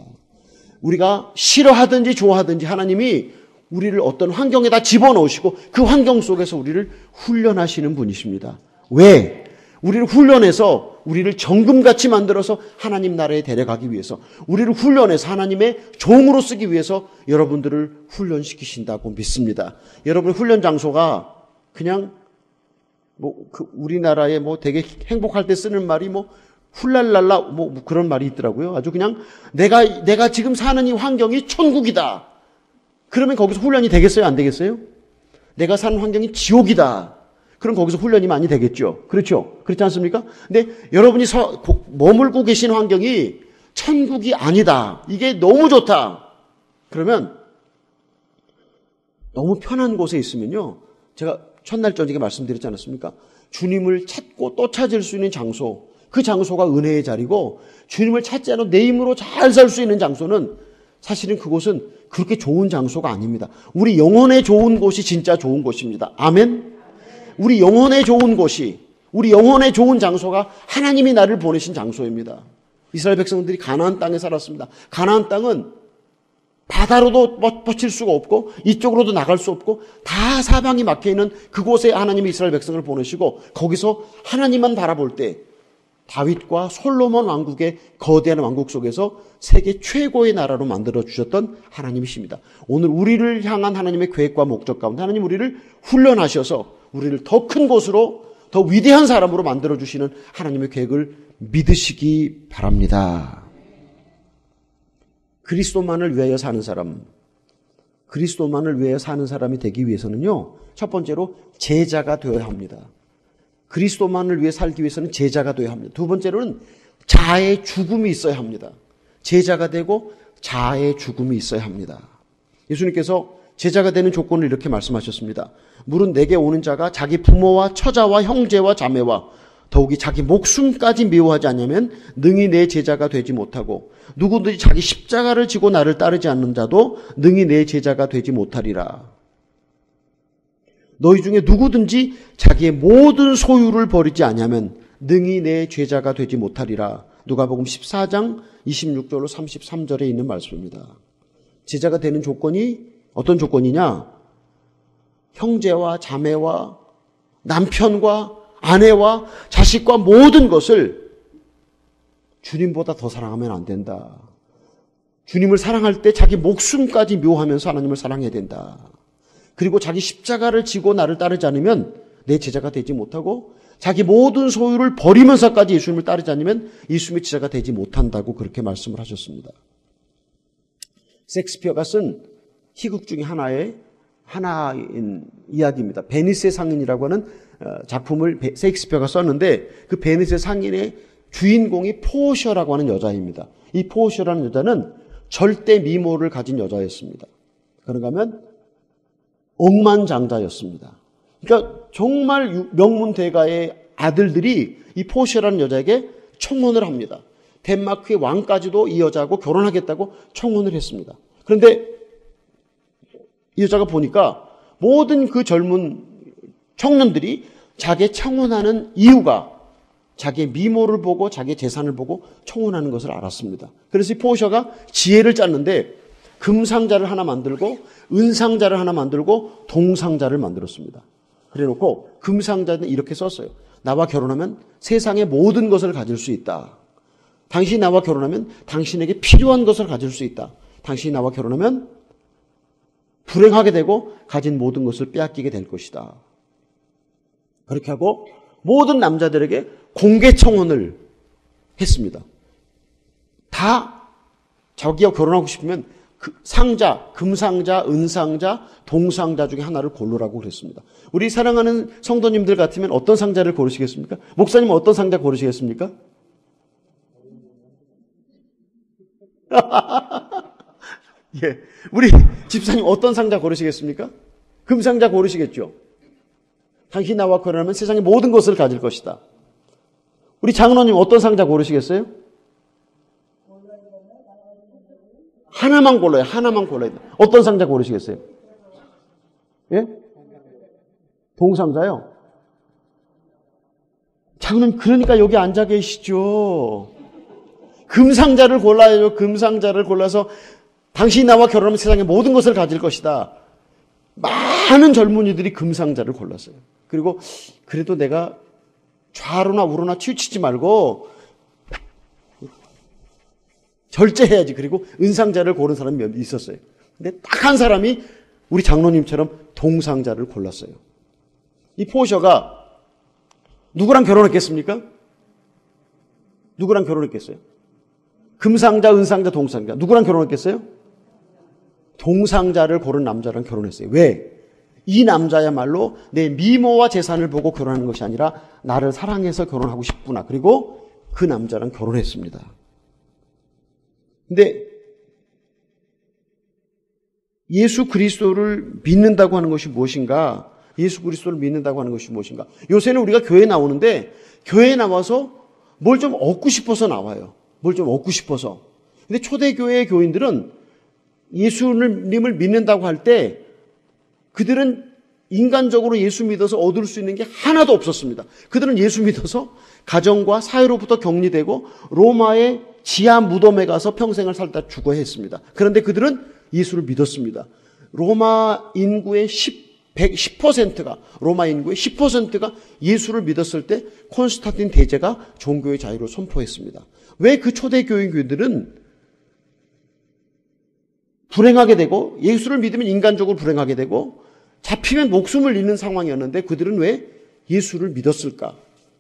우리가 싫어하든지 좋아하든지 하나님이 우리를 어떤 환경에다 집어넣으시고 그 환경 속에서 우리를 훈련하시는 분이십니다. 왜? 우리를 훈련해서 우리를 정금같이 만들어서 하나님 나라에 데려가기 위해서, 우리를 훈련해서 하나님의 종으로 쓰기 위해서 여러분들을 훈련시키신다고 믿습니다. 여러분의 훈련 장소가 그냥 우리나라에 되게 행복할 때 쓰는 말이 훌랄랄라 그런 말이 있더라고요. 아주 그냥 내가 지금 사는 이 환경이 천국이다. 그러면 거기서 훈련이 되겠어요? 안 되겠어요? 내가 사는 환경이 지옥이다. 그럼 거기서 훈련이 많이 되겠죠. 그렇죠? 그렇지 않습니까? 근데 여러분이 머물고 계신 환경이 천국이 아니다. 이게 너무 좋다. 그러면 너무 편한 곳에 있으면요. 제가 첫날 저녁에 말씀드렸지 않았습니까? 주님을 찾고 또 찾을 수 있는 장소, 그 장소가 은혜의 자리고, 주님을 찾지 않아도 내 힘으로 잘 살 수 있는 장소는 사실은 그곳은 그렇게 좋은 장소가 아닙니다. 우리 영혼에 좋은 곳이 진짜 좋은 곳입니다. 아멘? 우리 영혼에 좋은 곳이, 우리 영혼에 좋은 장소가 하나님이 나를 보내신 장소입니다. 이스라엘 백성들이 가나안 땅에 살았습니다. 가나안 땅은 바다로도 뻗칠 수가 없고 이쪽으로도 나갈 수 없고 다 사방이 막혀있는 그곳에 하나님이 이스라엘 백성을 보내시고 거기서 하나님만 바라볼 때 다윗과 솔로몬 왕국의 거대한 왕국 속에서 세계 최고의 나라로 만들어주셨던 하나님이십니다. 오늘 우리를 향한 하나님의 계획과 목적 가운데 하나님 우리를 훈련하셔서 우리를 더 큰 곳으로 더 위대한 사람으로 만들어주시는 하나님의 계획을 믿으시기 바랍니다. 그리스도만을 위하여 사는 사람, 그리스도만을 위하여 사는 사람이 되기 위해서는요, 첫 번째로 제자가 되어야 합니다. 그리스도만을 위해 살기 위해서는 제자가 되어야 합니다. 두 번째로는 자아의 죽음이 있어야 합니다. 제자가 되고 자아의 죽음이 있어야 합니다. 예수님께서 제자가 되는 조건을 이렇게 말씀하셨습니다. 물은 내게 오는 자가 자기 부모와 처자와 형제와 자매와 더욱이 자기 목숨까지 미워하지 않으면 능히 내 제자가 되지 못하고 누구든지 자기 십자가를 지고 나를 따르지 않는 자도 능히 내 제자가 되지 못하리라. 너희 중에 누구든지 자기의 모든 소유를 버리지 않으면 능히 내 제자가 되지 못하리라. 누가복음 14장 26절로 33절에 있는 말씀입니다. 제자가 되는 조건이 어떤 조건이냐? 형제와 자매와 남편과 아내와 자식과 모든 것을 주님보다 더 사랑하면 안 된다. 주님을 사랑할 때 자기 목숨까지 묘하면서 하나님을 사랑해야 된다. 그리고 자기 십자가를 지고 나를 따르지 않으면 내 제자가 되지 못하고 자기 모든 소유를 버리면서까지 예수님을 따르지 않으면 예수님의 제자가 되지 못한다고 그렇게 말씀을 하셨습니다. 셰익스피어가 쓴 희극 중에 하나인 이야기입니다. 베니스의 상인이라고 하는 작품을 셰익스피어가 썼는데 그 베니스의 상인의 주인공이 포셔라고 하는 여자입니다. 이 포셔라는 여자는 절대 미모를 가진 여자였습니다. 그런가 하면 억만장자였습니다. 그러니까 정말 명문대가의 아들들이 이 포셔라는 여자에게 청혼을 합니다. 덴마크의 왕까지도 이 여자하고 결혼하겠다고 청혼을 했습니다. 그런데 이 여자가 보니까 모든 그 젊은 청년들이 자기의 청혼하는 이유가 자기의 미모를 보고 자기의 재산을 보고 청혼하는 것을 알았습니다. 그래서 이 포셔가 지혜를 짰는데 금상자를 하나 만들고 은상자를 하나 만들고 동상자를 만들었습니다. 그래놓고 금상자는 이렇게 썼어요. 나와 결혼하면 세상의 모든 것을 가질 수 있다. 당신이 나와 결혼하면 당신에게 필요한 것을 가질 수 있다. 당신이 나와 결혼하면 불행하게 되고 가진 모든 것을 빼앗기게 될 것이다. 그렇게 하고 모든 남자들에게 공개 청혼을 했습니다. 다 자기와 결혼하고 싶으면 그 상자, 금상자, 은상자, 동상자 중에 하나를 고르라고 그랬습니다. 우리 사랑하는 성도님들 같으면 어떤 상자를 고르시겠습니까? 목사님은 어떤 상자 고르시겠습니까? 예, 우리 집사님 어떤 상자 고르시겠습니까? 금상자 고르시겠죠? 당신 나와 결혼하면 세상의 모든 것을 가질 것이다. 우리 장로님 어떤 상자 고르시겠어요? 하나만 골라요. 하나만 골라야 돼. 어떤 상자 고르시겠어요? 예? 동상자요? 장로님 그러니까 여기 앉아 계시죠. 금상자를 골라야죠. 금상자를 골라서 당신이 나와 결혼하면 세상의 모든 것을 가질 것이다. 많은 젊은이들이 금상자를 골랐어요. 그리고 그래도 내가 좌로나 우로나 치우치지 말고 절제해야지. 그리고 은상자를 고른 사람이 몇 있었어요. 근데 딱 한 사람이 우리 장로님처럼 동상자를 골랐어요. 이 포셔가 누구랑 결혼했겠습니까? 누구랑 결혼했겠어요? 금상자, 은상자, 동상자. 누구랑 결혼했겠어요? 동상자를 고른 남자랑 결혼했어요. 왜? 이 남자야말로 내 미모와 재산을 보고 결혼하는 것이 아니라 나를 사랑해서 결혼하고 싶구나. 그리고 그 남자랑 결혼했습니다. 근데 예수 그리스도를 믿는다고 하는 것이 무엇인가? 예수 그리스도를 믿는다고 하는 것이 무엇인가? 요새는 우리가 교회에 나오는데 교회에 나와서 뭘 좀 얻고 싶어서 나와요. 뭘 좀 얻고 싶어서. 근데 초대교회의 교인들은 예수님을 믿는다고 할 때 그들은 인간적으로 예수 믿어서 얻을 수 있는 게 하나도 없었습니다. 그들은 예수 믿어서 가정과 사회로부터 격리되고 로마의 지하 무덤에 가서 평생을 살다 죽어야 했습니다. 그런데 그들은 예수를 믿었습니다. 로마 인구의 10%가 로마 인구의 10%가 예수를 믿었을 때 콘스탄틴 대제가 종교의 자유를 선포했습니다. 왜 그 초대 교인들은 불행하게 되고 예수를 믿으면 인간적으로 불행하게 되고 잡히면 목숨을 잃는 상황이었는데 그들은 왜 예수를 믿었을까?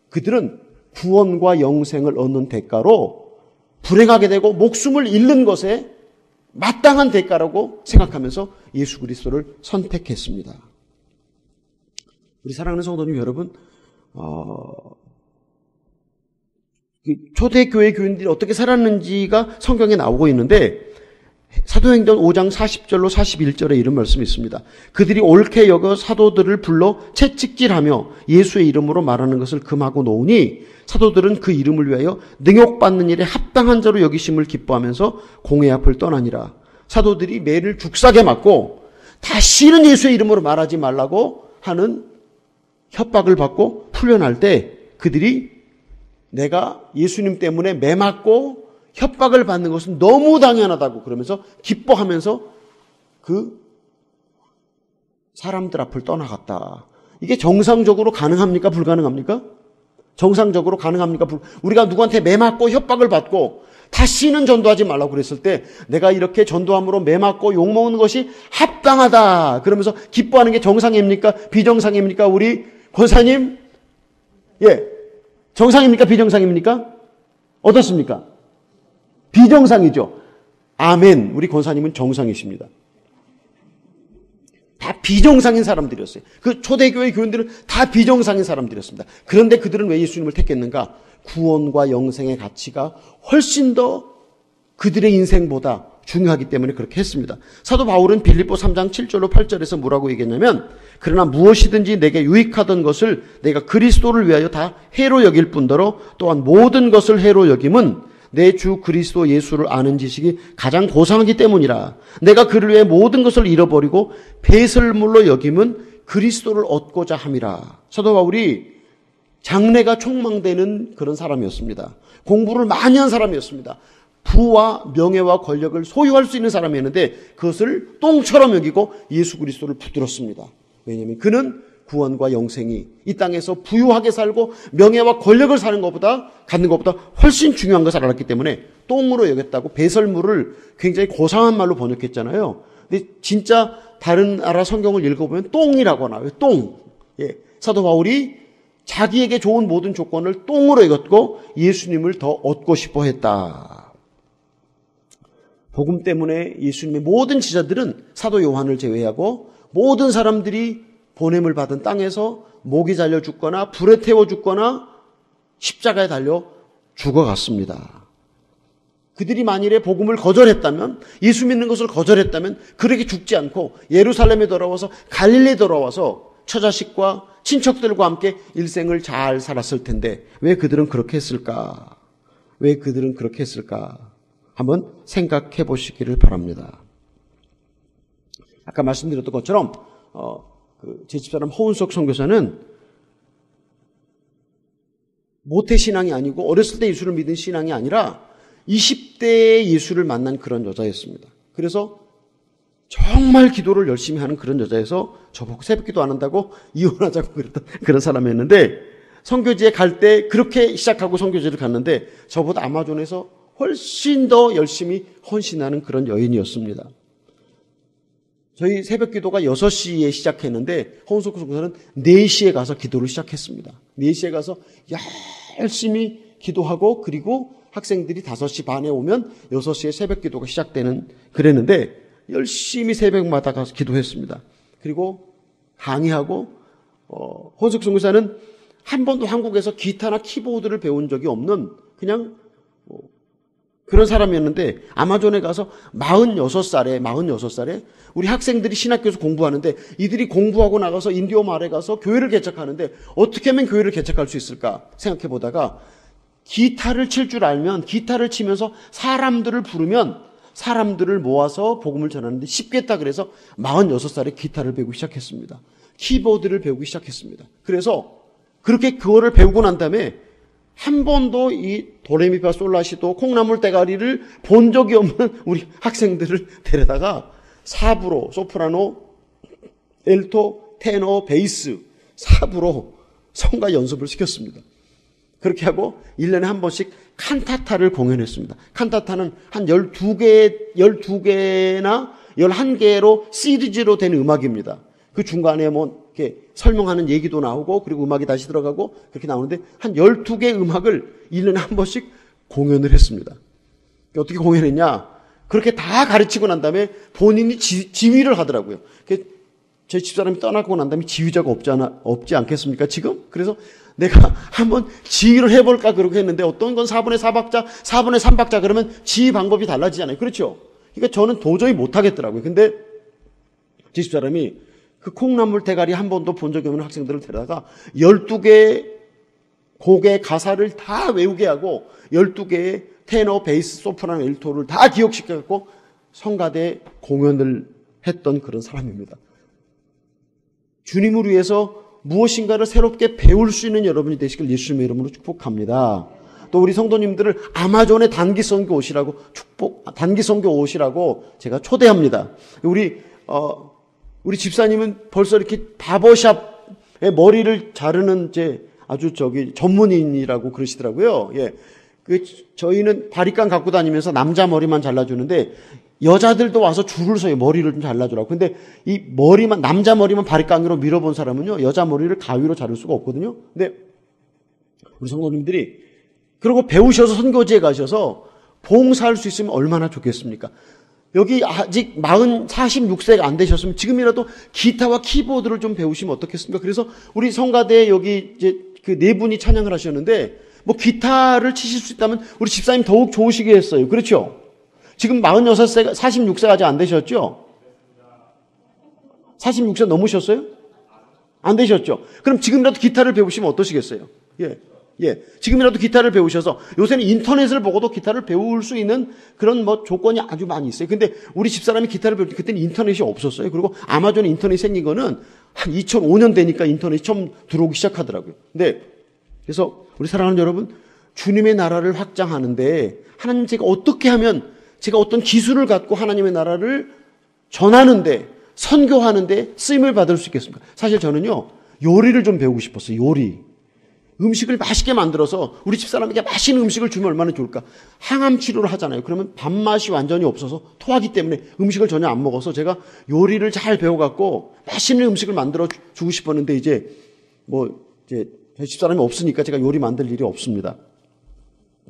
그들은 구원과 영생을 얻는 대가로 불행하게 되고 목숨을 잃는 것에 마땅한 대가라고 생각하면서 예수 그리스도를 선택했습니다. 우리 사랑하는 성도님 여러분, 초대교회 교인들이 어떻게 살았는지가 성경에 나오고 있는데 사도행전 5장 40절로 41절에 이런 말씀이 있습니다. 그들이 옳게 여겨 사도들을 불러 채찍질하며 예수의 이름으로 말하는 것을 금하고 놓으니 사도들은 그 이름을 위하여 능욕받는 일에 합당한 자로 여기심을 기뻐하면서 공회 앞을 떠나니라. 사도들이 매를 죽사게 맞고 다시는 예수의 이름으로 말하지 말라고 하는 협박을 받고 풀려날 때 그들이 내가 예수님 때문에 매 맞고 협박을 받는 것은 너무 당연하다고 그러면서 기뻐하면서 그 사람들 앞을 떠나갔다. 이게 정상적으로 가능합니까? 불가능합니까? 정상적으로 가능합니까? 우리가 누구한테 매 맞고 협박을 받고 다시는 전도하지 말라고 그랬을 때 내가 이렇게 전도함으로 매 맞고 욕먹는 것이 합당하다. 그러면서 기뻐하는 게 정상입니까? 비정상입니까? 우리 권사님? 예. 정상입니까? 비정상입니까? 어떻습니까? 비정상이죠. 아멘. 우리 권사님은 정상이십니다. 다 비정상인 사람들이었어요. 그 초대교회 교인들은 다 비정상인 사람들이었습니다. 그런데 그들은 왜 예수님을 택했는가? 구원과 영생의 가치가 훨씬 더 그들의 인생보다 중요하기 때문에 그렇게 했습니다. 사도 바울은 빌립보 3장 7절로 8절에서 뭐라고 얘기했냐면 그러나 무엇이든지 내게 유익하던 것을 내가 그리스도를 위하여 다 해로 여길 뿐더러 또한 모든 것을 해로 여김은 내 주 그리스도 예수를 아는 지식이 가장 고상하기 때문이라. 내가 그를 위해 모든 것을 잃어버리고 배설물로 여김은 그리스도를 얻고자 함이라. 사도 바울이 장래가 촉망되는 그런 사람이었습니다. 공부를 많이 한 사람이었습니다. 부와 명예와 권력을 소유할 수 있는 사람이었는데 그것을 똥처럼 여기고 예수 그리스도를 붙들었습니다. 왜냐하면 그는 구원과 영생이 이 땅에서 부유하게 살고 명예와 권력을 갖는 것보다 훨씬 중요한 것을 알았기 때문에 똥으로 여겼다고 배설물을 굉장히 고상한 말로 번역했잖아요. 근데 진짜 다른 나라 성경을 읽어보면 똥이라고 나와요. 똥. 예. 사도 바울이 자기에게 좋은 모든 조건을 똥으로 여겼고 예수님을 더 얻고 싶어 했다. 복음 때문에 예수님의 모든 지자들은 사도 요한을 제외하고 모든 사람들이 보냄을 받은 땅에서 목이 잘려 죽거나 불에 태워 죽거나 십자가에 달려 죽어갔습니다. 그들이 만일에 복음을 거절했다면, 예수 믿는 것을 거절했다면 그렇게 죽지 않고 예루살렘에 돌아와서 갈릴리에 돌아와서 처자식과 친척들과 함께 일생을 잘 살았을 텐데 왜 그들은 그렇게 했을까? 왜 그들은 그렇게 했을까? 한번 생각해 보시기를 바랍니다. 아까 말씀드렸던 것처럼 제 집사람 허운석 선교사는 모태신앙이 아니고 어렸을 때 예수를 믿은 신앙이 아니라 20대에 예수를 만난 그런 여자였습니다. 그래서 정말 기도를 열심히 하는 그런 여자여서 저보고 새벽기도 안 한다고 이혼하자고 그랬던 그런 사람이었는데 선교지에 갈 때 그렇게 시작하고 선교지를 갔는데 저보다 아마존에서 훨씬 더 열심히 헌신하는 그런 여인이었습니다. 저희 새벽기도가 6시에 시작했는데 허운석 선교사는 4시에 가서 기도를 시작했습니다. 4시에 가서 열심히 기도하고 그리고 학생들이 5시 반에 오면 6시에 새벽기도가 시작되는 그랬는데 열심히 새벽마다 가서 기도했습니다. 그리고 강의하고 허운석 선교사는 한 번도 한국에서 기타나 키보드를 배운 적이 없는 그냥 그런 사람이었는데 아마존에 가서 46살에 우리 학생들이 신학교에서 공부하는데 이들이 공부하고 나가서 인디오 마을에 가서 교회를 개척하는데 어떻게 하면 교회를 개척할 수 있을까 생각해 보다가 기타를 칠 줄 알면 기타를 치면서 사람들을 부르면 사람들을 모아서 복음을 전하는데 쉽겠다 그래서 46살에 기타를 배우기 시작했습니다. 키보드를 배우기 시작했습니다. 그래서 그렇게 그거를 배우고 난 다음에 한 번도 이 도레미파 솔라시도 콩나물 대가리를 본 적이 없는 우리 학생들을 데려다가 4부로 소프라노, 엘토, 테너, 베이스 4부로 성가 연습을 시켰습니다. 그렇게 하고 1년에 한 번씩 칸타타를 공연했습니다. 칸타타는 한 12개나 11개로 시리즈로 된 음악입니다. 그 중간에 뭐 이렇게 설명하는 얘기도 나오고 그리고 음악이 다시 들어가고 그렇게 나오는데 한 12개 음악을 1년에 한 번씩 공연을 했습니다. 어떻게 공연했냐? 그렇게 다 가르치고 난 다음에 본인이 지휘를 하더라고요. 제 집사람이 떠나고 난 다음에 지휘자가 없지 않겠습니까, 지금? 그래서 내가 한번 지휘를 해볼까 그렇게 했는데 어떤 건 4분의 4박자, 4분의 3박자 그러면 지휘 방법이 달라지잖아요. 그렇죠? 그러니까 저는 도저히 못하겠더라고요. 근데 제 집사람이 그 콩나물 대가리 한 번도 본 적이 없는 학생들을 데려다가 12개 곡의 가사를 다 외우게 하고 12개의 테너, 베이스, 소프라노, 엘토를 다 기억시켜갖고 성가대 공연을 했던 그런 사람입니다. 주님을 위해서 무엇인가를 새롭게 배울 수 있는 여러분이 되시길 예수님의 이름으로 축복합니다. 또 우리 성도님들을 아마존의 단기 선교 오시라고 단기 선교 오시라고 제가 초대합니다. 우리 집사님은 벌써 이렇게 바버샵에 머리를 자르는 아주 전문인이라고 그러시더라고요. 예. 저희는 바리깡 갖고 다니면서 남자 머리만 잘라주는데 여자들도 와서 줄을 서요. 머리를 좀 잘라주라고. 근데 이 남자 머리만 바리깡으로 밀어본 사람은요, 여자 머리를 가위로 자를 수가 없거든요. 근데 우리 성도님들이 그러고 배우셔서 선교지에 가셔서 봉사할 수 있으면 얼마나 좋겠습니까? 여기 아직 46세가 안 되셨으면 지금이라도 기타와 키보드를 좀 배우시면 어떻겠습니까? 그래서 우리 성가대에 여기 그 네 분이 찬양을 하셨는데 뭐 기타를 치실 수 있다면 우리 집사님 더욱 좋으시게 했어요. 그렇죠? 지금 46세가 46세가 아직 안 되셨죠? 46세 넘으셨어요? 안 되셨죠? 그럼 지금이라도 기타를 배우시면 어떠시겠어요? 예. 지금이라도 기타를 배우셔서 요새는 인터넷을 보고도 기타를 배울 수 있는 그런 뭐 조건이 아주 많이 있어요. 근데 우리 집사람이 기타를 배울 때 그때는 인터넷이 없었어요. 그리고 아마존에 인터넷이 생긴 거는 한 2005년 되니까 인터넷이 처음 들어오기 시작하더라고요. 근데 그래서 우리 사랑하는 여러분, 주님의 나라를 확장하는데 하나님 제가 어떻게 하면 제가 어떤 기술을 갖고 하나님의 나라를 전하는데 선교하는데 쓰임을 받을 수 있겠습니까? 사실 저는요, 요리를 좀 배우고 싶었어요. 요리. 음식을 맛있게 만들어서 우리 집사람에게 맛있는 음식을 주면 얼마나 좋을까. 항암 치료를 하잖아요. 그러면 밥맛이 완전히 없어서 토하기 때문에 음식을 전혀 안 먹어서 제가 요리를 잘 배워갖고 맛있는 음식을 만들어 주고 싶었는데 이제 제 집사람이 없으니까 제가 요리 만들 일이 없습니다.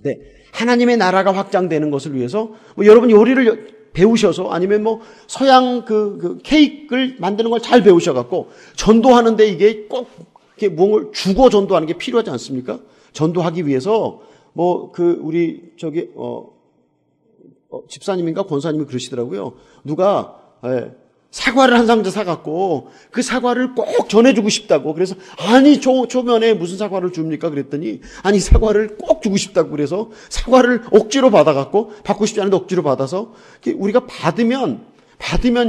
네, 하나님의 나라가 확장되는 것을 위해서 여러분 요리를 배우셔서 아니면 서양 그 케이크를 만드는 걸 잘 배우셔갖고 전도하는데 이게 꼭 이렇게 무언가를 주고 전도하는 게 필요하지 않습니까? 전도하기 위해서 우리 집사님인가 권사님이 그러시더라고요. 누가 사과를 한 상자 사갖고 그 사과를 꼭 전해주고 싶다고. 그래서 아니 초면에 무슨 사과를 줍니까? 그랬더니 아니 사과를 꼭 주고 싶다고. 그래서 사과를 억지로 받아갖고 받고 싶지 않은데 억지로 받아서 우리가 받으면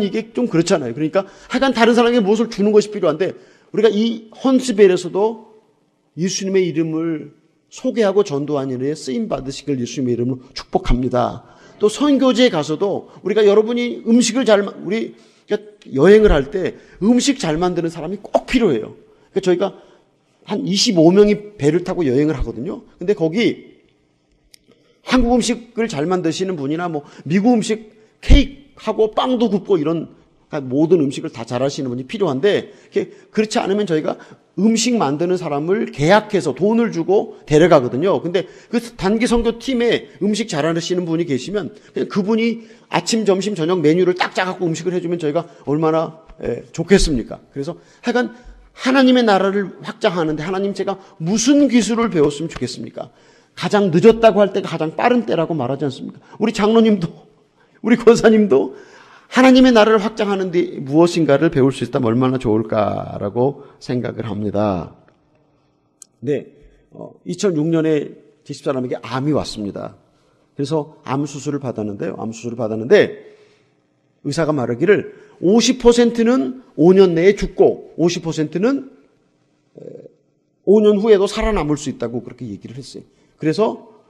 이게 좀 그렇잖아요. 그러니까 하여간 다른 사람에게 무엇을 주는 것이 필요한데 우리가 이 헌스벨에서도 예수님의 이름을 소개하고 전도하는 일에 쓰임 받으시길 예수님의 이름으로 축복합니다. 또 선교지에 가서도 우리가 여러분이 음식을 우리 여행을 할 때 음식 잘 만드는 사람이 꼭 필요해요. 그러니까 저희가 한 25명이 배를 타고 여행을 하거든요. 근데 거기 한국 음식을 잘 만드시는 분이나 미국 음식 케이크하고 빵도 굽고 이런 모든 음식을 다 잘하시는 분이 필요한데 그렇지 않으면 저희가 음식 만드는 사람을 계약해서 돈을 주고 데려가거든요. 근데 그 단기 선교팀에 음식 잘하시는 분이 계시면 그냥 그분이 아침, 점심, 저녁 메뉴를 딱 짜갖고 음식을 해주면 저희가 얼마나 좋겠습니까? 그래서 하여간 하나님의 나라를 확장하는데 하나님 제가 무슨 기술을 배웠으면 좋겠습니까? 가장 늦었다고 할 때가 가장 빠른 때라고 말하지 않습니까? 우리 장로님도 우리 권사님도 하나님의 나라를 확장하는 데 무엇인가를 배울 수 있다면 얼마나 좋을까라고 생각을 합니다. 네, 2006년에 제 집사람에게 암이 왔습니다. 그래서 암 수술을 받았는데 의사가 말하기를 50%는 5년 내에 죽고 50%는 5년 후에도 살아남을 수 있다고 그렇게 얘기를 했어요.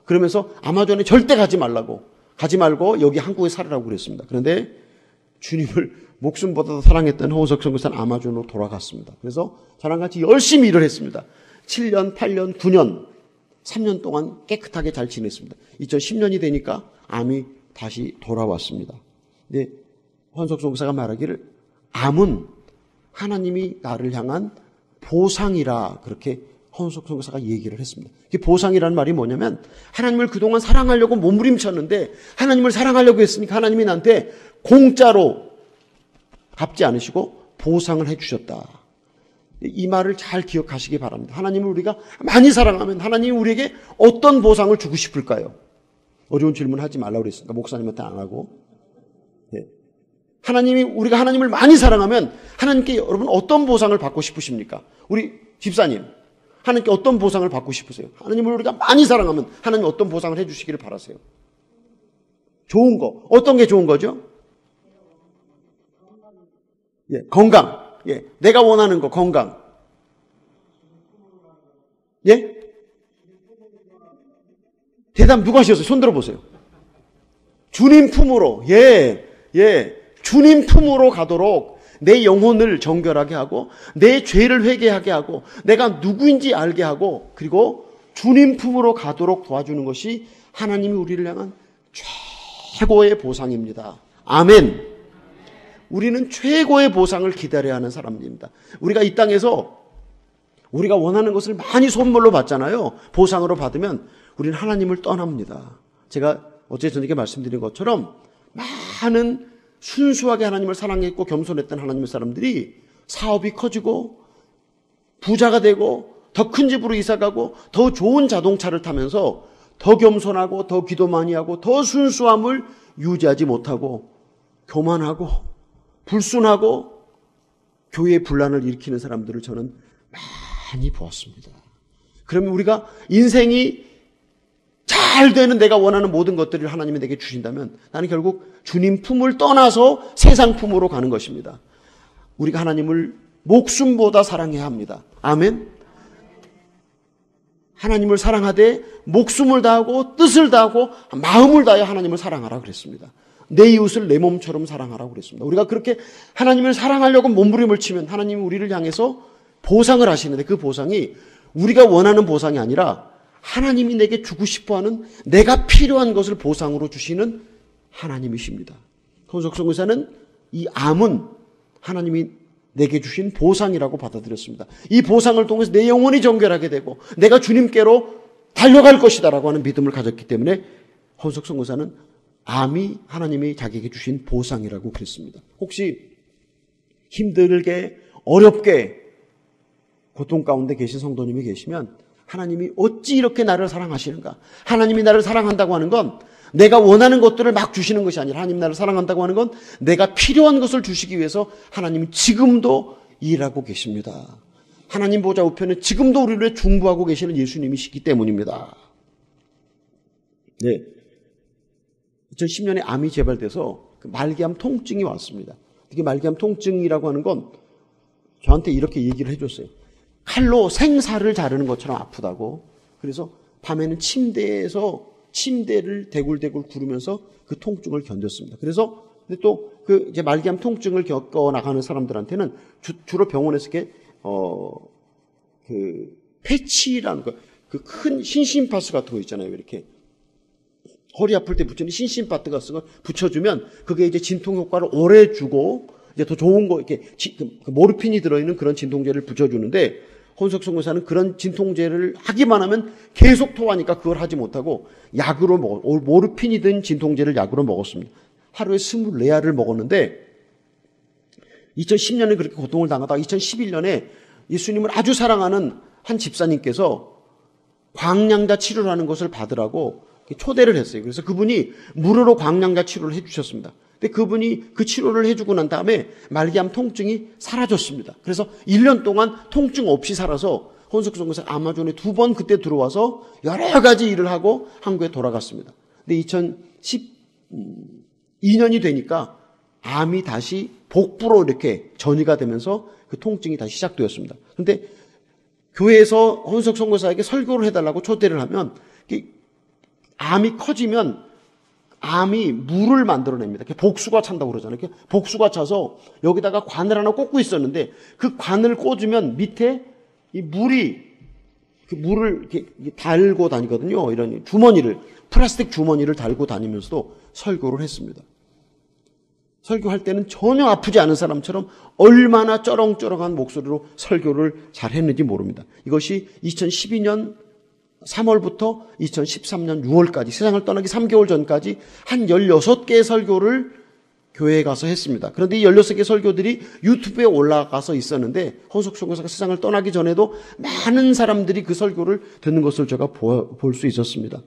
그러면서 아마존에 절대 가지 말고 여기 한국에 살으라고 그랬습니다. 그런데 주님을 목숨보다 더 사랑했던 홍은석 선교사는 아마존으로 돌아갔습니다. 그래서 저랑 같이 열심히 일을 했습니다. 7년, 8년, 9년, 3년 동안 깨끗하게 잘 지냈습니다. 2010년이 되니까 암이 다시 돌아왔습니다. 근데 홍은석 선교사가 말하기를 암은 하나님이 나를 향한 보상이라 그렇게 홍은석 선교사가 얘기를 했습니다. 이게 보상이라는 말이 뭐냐면 하나님을 그동안 사랑하려고 몸부림쳤는데 하나님을 사랑하려고 했으니까 하나님이 나한테 공짜로 갚지 않으시고 보상을 해주셨다. 이 말을 잘 기억하시기 바랍니다. 하나님을 우리가 많이 사랑하면 하나님이 우리에게 어떤 보상을 주고 싶을까요? 어려운 질문 하지 말라고 그랬으니까 목사님한테 안 하고. 네. 우리가 하나님을 많이 사랑하면 하나님께 여러분 어떤 보상을 받고 싶으십니까? 우리 집사님, 하나님께 어떤 보상을 받고 싶으세요? 하나님을 우리가 많이 사랑하면 하나님 어떤 보상을 해주시기를 바라세요? 좋은 거. 어떤 게 좋은 거죠? 예, 건강. 예, 내가 원하는 거, 건강. 예? 대답 누가 하셨어요? 손 들어보세요. 주님 품으로, 주님 품으로 가도록 내 영혼을 정결하게 하고, 내 죄를 회개하게 하고, 내가 누구인지 알게 하고, 그리고 주님 품으로 가도록 도와주는 것이 하나님이 우리를 향한 최고의 보상입니다. 아멘. 우리는 최고의 보상을 기다려야 하는 사람입니다. 우리가 이 땅에서 우리가 원하는 것을 많이 선물로 받잖아요. 보상으로 받으면 우리는 하나님을 떠납니다. 제가 어제 저녁에 말씀드린 것처럼 많은 순수하게 하나님을 사랑했고 겸손했던 하나님의 사람들이 사업이 커지고 부자가 되고 더 큰 집으로 이사가고 더 좋은 자동차를 타면서 더 겸손하고 더 기도 많이 하고 더 순수함을 유지하지 못하고 교만하고 불순하고 교회의 분란을 일으키는 사람들을 저는 많이 보았습니다. 그러면 우리가 인생이 잘 되는 내가 원하는 모든 것들을 하나님이 내게 주신다면 나는 결국 주님 품을 떠나서 세상 품으로 가는 것입니다. 우리가 하나님을 목숨보다 사랑해야 합니다. 아멘. 하나님을 사랑하되 목숨을 다하고 뜻을 다하고 마음을 다하여 하나님을 사랑하라 그랬습니다. 내 이웃을 내 몸처럼 사랑하라고 그랬습니다. 우리가 그렇게 하나님을 사랑하려고 몸부림을 치면 하나님이 우리를 향해서 보상을 하시는데 그 보상이 우리가 원하는 보상이 아니라 하나님이 내게 주고 싶어하는 내가 필요한 것을 보상으로 주시는 하나님이십니다. 홍은석 선교사는 이 암은 하나님이 내게 주신 보상이라고 받아들였습니다. 이 보상을 통해서 내 영혼이 정결하게 되고 내가 주님께로 달려갈 것이다라고 하는 믿음을 가졌기 때문에 홍은석 선교사는 암이 하나님이 자기에게 주신 보상이라고 그랬습니다. 혹시 힘들게 어렵게 고통 가운데 계신 성도님이 계시면 하나님이 어찌 이렇게 나를 사랑하시는가? 하나님이 나를 사랑한다고 하는 건 내가 원하는 것들을 막 주시는 것이 아니라 하나님이 나를 사랑한다고 하는 건 내가 필요한 것을 주시기 위해서 하나님이 지금도 일하고 계십니다. 하나님 보좌 우편에 지금도 우리를 위해 중보하고 계시는 예수님이시기 때문입니다. 네. 2010년에 암이 재발돼서 말기암 통증이 왔습니다. 이게 말기암 통증이라고 하는 건 저한테 이렇게 얘기를 해줬어요. 칼로 생살을 자르는 것처럼 아프다고. 그래서 밤에는 침대를 대굴대굴 구르면서 그 통증을 견뎠습니다. 그래서 근데 또 그 이제 말기암 통증을 겪어 나가는 사람들한테는 주로 병원에서 이렇게 그 패치라는 거, 그 큰 신심파스 같은 거 있잖아요. 이렇게 허리 아플 때 붙이는 신심파스 같은 거 붙여주면 그게 이제 진통 효과를 오래 주고 이제 더 좋은 거 이렇게 그 모르핀이 들어있는 그런 진통제를 붙여주는데 홍은석 선교사는 그런 진통제를 하기만 하면 계속 토하니까 그걸 하지 못하고 약으로 모르핀이 든 진통제를 약으로 먹었습니다. 하루에 24알을 먹었는데 2010년에 그렇게 고통을 당하다가 2011년에 예수님을 아주 사랑하는 한 집사님께서 광양자 치료를 하는 것을 받으라고 초대를 했어요. 그래서 그분이 무료로 광양자 치료를 해주셨습니다. 근데 그분이 그 치료를 해주고 난 다음에 말기암 통증이 사라졌습니다. 그래서 1년 동안 통증 없이 살아서 홍은석 선교사 아마존에 2번 그때 들어와서 여러 가지 일을 하고 한국에 돌아갔습니다. 근데 2012년이 되니까 암이 다시 복부로 이렇게 전이가 되면서 그 통증이 다시 시작되었습니다. 근데 교회에서 홍은석 선교사에게 설교를 해달라고 초대를 하면 암이 커지면 암이 물을 만들어냅니다. 복수가 찬다고 그러잖아요. 복수가 차서 여기다가 관을 하나 꽂고 있었는데 그 관을 꽂으면 밑에 이 물이 그 물을 이렇게 달고 다니거든요. 이런 주머니를, 플라스틱 주머니를 달고 다니면서도 설교를 했습니다. 설교할 때는 전혀 아프지 않은 사람처럼 얼마나 쩌렁쩌렁한 목소리로 설교를 잘 했는지 모릅니다. 이것이 2012년 3월부터 2013년 6월까지, 세상을 떠나기 3개월 전까지 한 16개의 설교를 교회에 가서 했습니다. 그런데 이 16개의 설교들이 유튜브에 올라가서 있었는데 헌석 선교사가 세상을 떠나기 전에도 많은 사람들이 그 설교를 듣는 것을 제가 볼 수 있었습니다.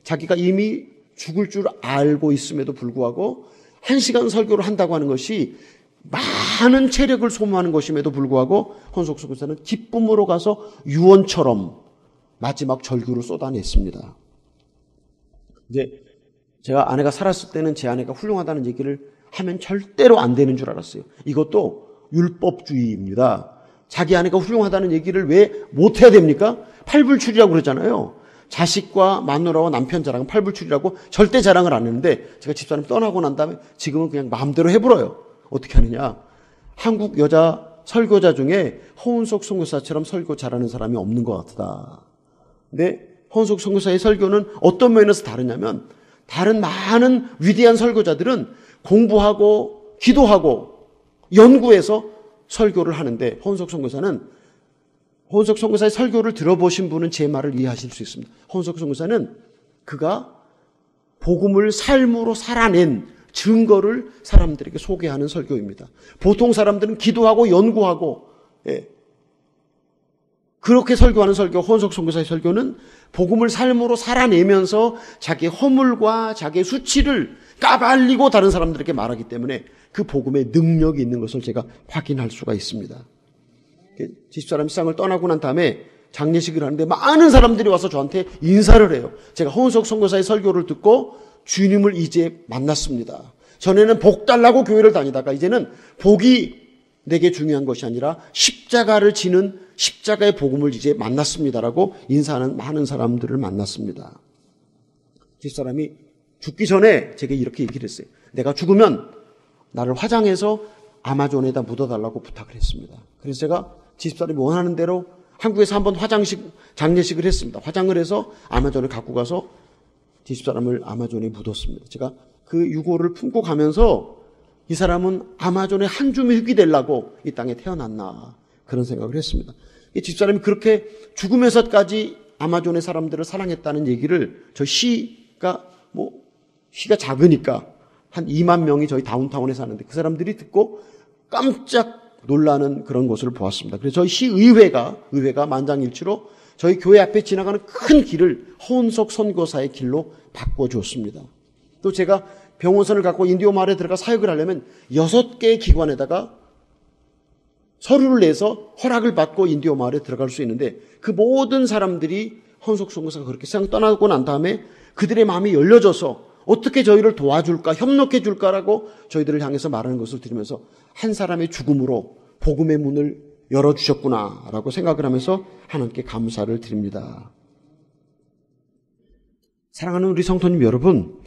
자기가 이미 죽을 줄 알고 있음에도 불구하고 1시간 설교를 한다고 하는 것이 많은 체력을 소모하는 것임에도 불구하고 헌석 선교사는 기쁨으로 가서 유언처럼 마지막 절규를 쏟아냈습니다. 이제 제가 아내가 살았을 때는 제 아내가 훌륭하다는 얘기를 하면 절대로 안 되는 줄 알았어요. 이것도 율법주의입니다. 자기 아내가 훌륭하다는 얘기를 왜 못해야 됩니까? 팔불출이라고 그러잖아요. 자식과 마누라와 남편 자랑은 팔불출이라고 절대 자랑을 안 했는데 제가 집사람 떠나고 난 다음에 지금은 그냥 마음대로 해버려요. 어떻게 하느냐. 한국 여자 설교자 중에 허운석 선교사처럼 설교 잘하는 사람이 없는 것 같다. 근데 허운석 선교사의 설교는 어떤 면에서 다르냐면 다른 많은 위대한 설교자들은 공부하고 기도하고 연구해서 설교를 하는데 허운석 선교사의 설교를 들어보신 분은 제 말을 이해하실 수 있습니다. 허운석 선교사는 그가 복음을 삶으로 살아낸 증거를 사람들에게 소개하는 설교입니다. 보통 사람들은 기도하고 연구하고 그렇게 설교하는 설교, 허운석 선교사의 설교는 복음을 삶으로 살아내면서 자기의 허물과 자기의 수치를 까발리고 다른 사람들에게 말하기 때문에 그 복음의 능력이 있는 것을 제가 확인할 수가 있습니다. 집사람이 세상을 떠나고 난 다음에 장례식을 하는데 많은 사람들이 와서 저한테 인사를 해요. 제가 허운석 선교사의 설교를 듣고 주님을 이제 만났습니다. 전에는 복 달라고 교회를 다니다가 이제는 복이 내게 중요한 것이 아니라 십자가를 지는 십자가의 복음을 이제 만났습니다라고 인사하는 많은 사람들을 만났습니다. 집사람이 죽기 전에 제게 이렇게 얘기를 했어요. 내가 죽으면 나를 화장해서 아마존에다 묻어달라고 부탁을 했습니다. 그래서 제가 집사람이 원하는 대로 한국에서 한번 장례식을 했습니다. 화장을 해서 아마존에 갖고 가서 집사람을 아마존에 묻었습니다. 제가 그 유고를 품고 가면서 이 사람은 아마존의 한 줌의 흙이 되려고 이 땅에 태어났나 그런 생각을 했습니다. 이 집사람이 그렇게 죽으면서까지 아마존의 사람들을 사랑했다는 얘기를 저 시가 작으니까 한 2만 명이 저희 다운타운에 사는데 그 사람들이 듣고 깜짝 놀라는 그런 것을 보았습니다. 그래서 저희 시의회가 만장일치로 저희 교회 앞에 지나가는 큰 길을 허운석 선교사의 길로 바꿔주었습니다. 또 제가 병원선을 갖고 인디오 마을에 들어가 사역을 하려면 6개의 기관에다가 서류를 내서 허락을 받고 인디오 마을에 들어갈 수 있는데 그 모든 사람들이 허운석 선교사가 그렇게 세상 떠나고 난 다음에 그들의 마음이 열려져서 어떻게 저희를 도와줄까, 협력해 줄까라고 저희들을 향해서 말하는 것을 들으면서 한 사람의 죽음으로 복음의 문을 열어주셨구나라고 생각을 하면서 하나님께 감사를 드립니다. 사랑하는 우리 성도님 여러분,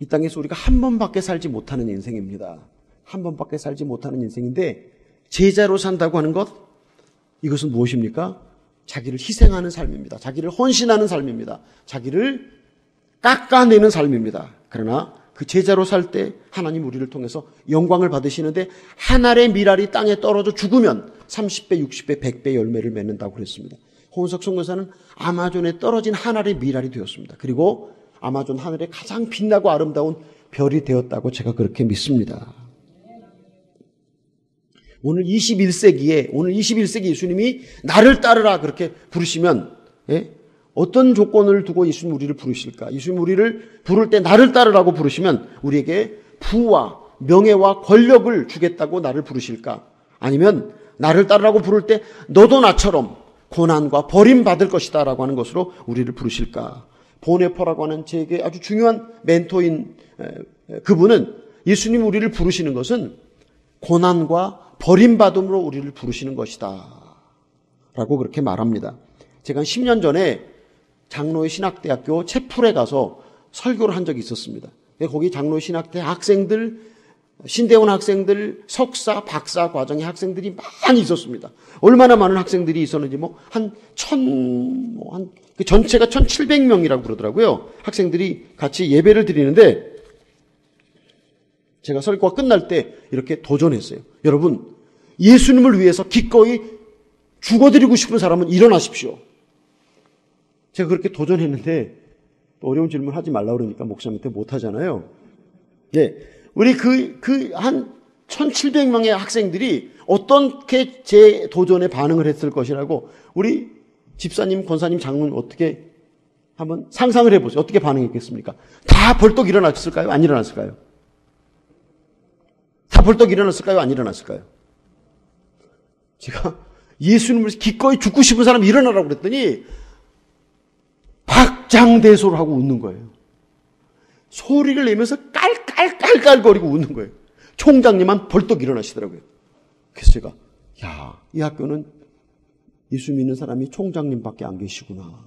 이 땅에서 우리가 한 번밖에 살지 못하는 인생입니다. 한 번밖에 살지 못하는 인생인데 제자로 산다고 하는 것, 이것은 무엇입니까? 자기를 희생하는 삶입니다. 자기를 헌신하는 삶입니다. 자기를 깎아내는 삶입니다. 그러나 그 제자로 살 때 하나님 우리를 통해서 영광을 받으시는데 한 알의 밀알이 땅에 떨어져 죽으면 30배, 60배, 100배 열매를 맺는다고 그랬습니다. 허운석 선교사는 아마존에 떨어진 한 알의 밀알이 되었습니다. 그리고 아마존 하늘에 가장 빛나고 아름다운 별이 되었다고 제가 그렇게 믿습니다. 오늘 21세기 예수님이 나를 따르라 그렇게 부르시면 어떤 조건을 두고 예수님 우리를 부르실까? 예수님 우리를 부를 때 나를 따르라고 부르시면 우리에게 부와 명예와 권력을 주겠다고 나를 부르실까? 아니면 나를 따르라고 부를 때 너도 나처럼 고난과 버림받을 것이다 라고 하는 것으로 우리를 부르실까? 보네퍼라고 하는 제게 아주 중요한 멘토인 그분은 예수님 우리를 부르시는 것은 고난과 버림받음으로 우리를 부르시는 것이다 라고 그렇게 말합니다. 제가 10년 전에 장로의 신학대학교 채플에 가서 설교를 한 적이 있었습니다. 거기 장로신학대 학생들, 신대원 학생들, 석사, 박사 과정의 학생들이 많이 있었습니다. 얼마나 많은 학생들이 있었는지 그 전체가 1,700명이라고 그러더라고요. 학생들이 같이 예배를 드리는데 제가 설교가 끝날 때 이렇게 도전했어요. 여러분, 예수님을 위해서 기꺼이 죽어드리고 싶은 사람은 일어나십시오. 제가 그렇게 도전했는데 또 어려운 질문 하지 말라고 그러니까 목사님한테 못 하잖아요. 네. 우리 한 1,700명의 학생들이 어떻게 제 도전에 반응을 했을 것이라고 우리 집사님, 권사님, 장로님 어떻게 한번 상상을 해보세요. 어떻게 반응했겠습니까? 다 벌떡 일어났을까요? 안 일어났을까요? 다 벌떡 일어났을까요? 안 일어났을까요? 제가 예수님을 기꺼이 죽고 싶은 사람 일어나라고 그랬더니 박장대소를 하고 웃는 거예요. 소리를 내면서 깔깔깔깔거리고 웃는 거예요. 총장님만 벌떡 일어나시더라고요. 그래서 제가 이 학교는 예수 믿는 사람이 총장님밖에 안 계시구나.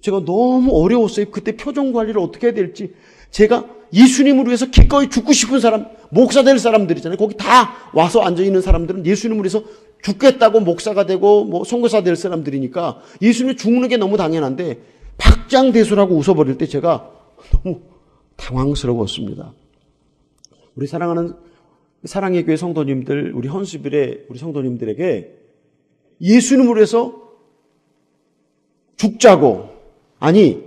제가 너무 어려웠어요. 그때 표정 관리를 어떻게 해야 될지. 제가 예수님을 위해서 기꺼이 죽고 싶은 사람, 목사 될 사람들이잖아요. 거기 다 와서 앉아있는 사람들은 예수님을 위해서 죽겠다고 목사가 되고 선교사 될 사람들이니까 예수님이 죽는 게 너무 당연한데 박장대소라고 웃어버릴 때 제가 너무 당황스러웠습니다. 우리 사랑하는 사랑의 교회 성도님들, 우리 헌수빌의 우리 성도님들에게 예수님을 위해서 죽자고, 아니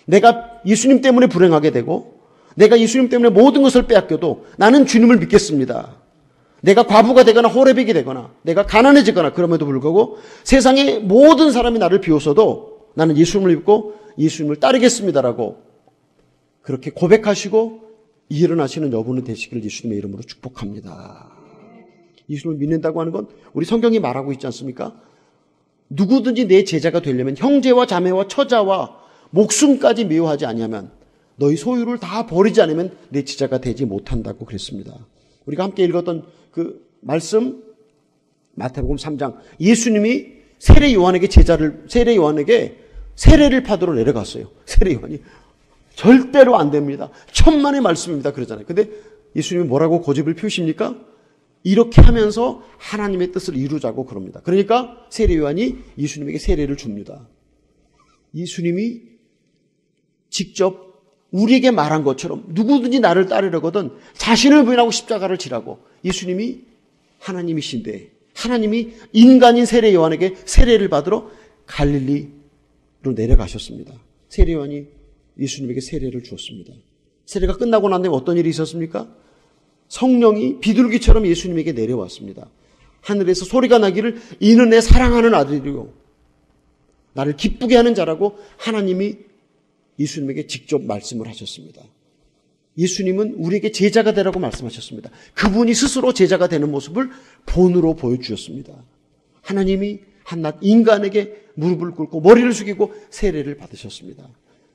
내가 예수님 때문에 불행하게 되고 내가 예수님 때문에 모든 것을 빼앗겨도 나는 주님을 믿겠습니다. 내가 과부가 되거나 호래백이 되거나 내가 가난해지거나 그럼에도 불구하고 세상의 모든 사람이 나를 비웃어도 나는 예수님을 믿고 예수님을 따르겠습니다라고 그렇게 고백하시고 일어나시는 여분이 되시기를 예수님의 이름으로 축복합니다. 예수님을 믿는다고 하는 건 우리 성경이 말하고 있지 않습니까? 누구든지 내 제자가 되려면 형제와 자매와 처자와 목숨까지 미워하지 아니하면 너희 소유를 다 버리지 않으면 내 제자가 되지 못한다고 그랬습니다. 우리가 함께 읽었던 그 말씀 마태복음 3장 예수님이 세례 요한에게 세례를 받으러 내려갔어요. 세례 요한이 절대로 안 됩니다. 천만의 말씀입니다. 그러잖아요. 근데 예수님이 뭐라고 고집을 피우십니까? 이렇게 하면서 하나님의 뜻을 이루자고 그럽니다. 그러니까 세례 요한이 예수님에게 세례를 줍니다. 예수님이 직접 우리에게 말한 것처럼 누구든지 나를 따르려거든 자신을 부인하고 십자가를 지라고 예수님이 하나님이신데 하나님이 인간인 세례 요한에게 세례를 받으러 갈릴리로 내려가셨습니다. 세례 요한이 예수님에게 세례를 주었습니다. 세례가 끝나고 난 다음에 어떤 일이 있었습니까? 성령이 비둘기처럼 예수님에게 내려왔습니다. 하늘에서 소리가 나기를 이는 내 사랑하는 아들이요 나를 기쁘게 하는 자라고 하나님이 예수님에게 직접 말씀을 하셨습니다. 예수님은 우리에게 제자가 되라고 말씀하셨습니다. 그분이 스스로 제자가 되는 모습을 본으로 보여주셨습니다. 하나님이 한낱 인간에게 무릎을 꿇고 머리를 숙이고 세례를 받으셨습니다.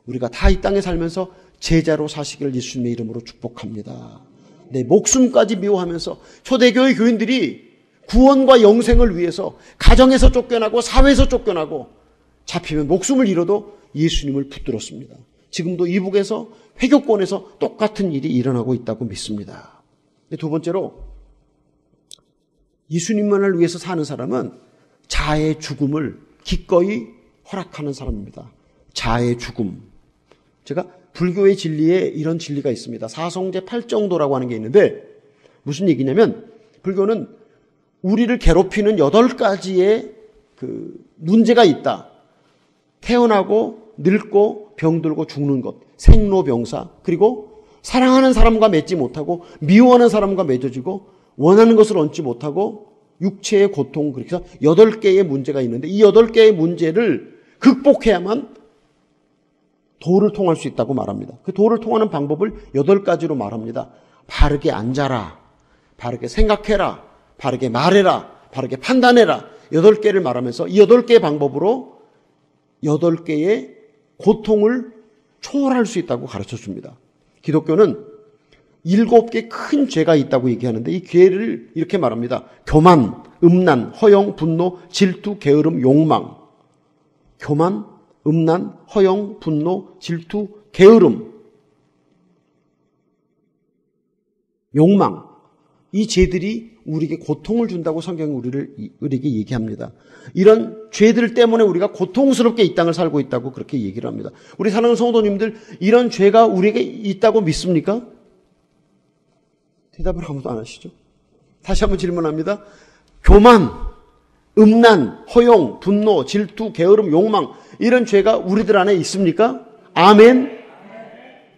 우리가 다 이 땅에 살면서 제자로 사시기를 예수님의 이름으로 축복합니다. 내 목숨까지 미워하면서 초대교회 교인들이 구원과 영생을 위해서 가정에서 쫓겨나고 사회에서 쫓겨나고 잡히면 목숨을 잃어도 예수님을 붙들었습니다. 지금도 이북에서 회교권에서 똑같은 일이 일어나고 있다고 믿습니다. 두 번째로 예수님만을 위해서 사는 사람은 자아의 죽음을 기꺼이 허락하는 사람입니다. 자아의 죽음. 제가 불교의 진리에 이런 진리가 있습니다. 사성제 8정도라고 하는 게 있는데 무슨 얘기냐면 불교는 우리를 괴롭히는 8가지의 그 문제가 있다. 태어나고 늙고 병들고 죽는 것, 생로병사, 그리고 사랑하는 사람과 맺지 못하고 미워하는 사람과 맺어지고 원하는 것을 얻지 못하고 육체의 고통, 그래서 8개의 문제가 있는데 이 8개의 문제를 극복해야만 도를 통할 수 있다고 말합니다. 그 도를 통하는 방법을 8가지로 말합니다. 바르게 앉아라, 바르게 생각해라, 바르게 말해라, 바르게 판단해라. 8개를 말하면서 이 8개의 방법으로 8개의 고통을 초월할 수 있다고 가르쳐 줍니다. 기독교는 7개 큰 죄가 있다고 얘기하는데 이 죄를 이렇게 말합니다. 교만, 음란, 허영, 분노, 질투, 게으름, 욕망. 교만, 음란, 허영, 분노, 질투, 게으름. 욕망, 이 죄들이 우리에게 고통을 준다고 성경이 우리에게 얘기합니다. 이런 죄들 때문에 우리가 고통스럽게 이 땅을 살고 있다고 그렇게 얘기를 합니다. 우리 사랑하는 성도님들, 이런 죄가 우리에게 있다고 믿습니까? 대답을 아무도 안 하시죠. 다시 한번 질문합니다. 교만, 음란, 허용, 분노, 질투, 게으름, 욕망, 이런 죄가 우리들 안에 있습니까? 아멘?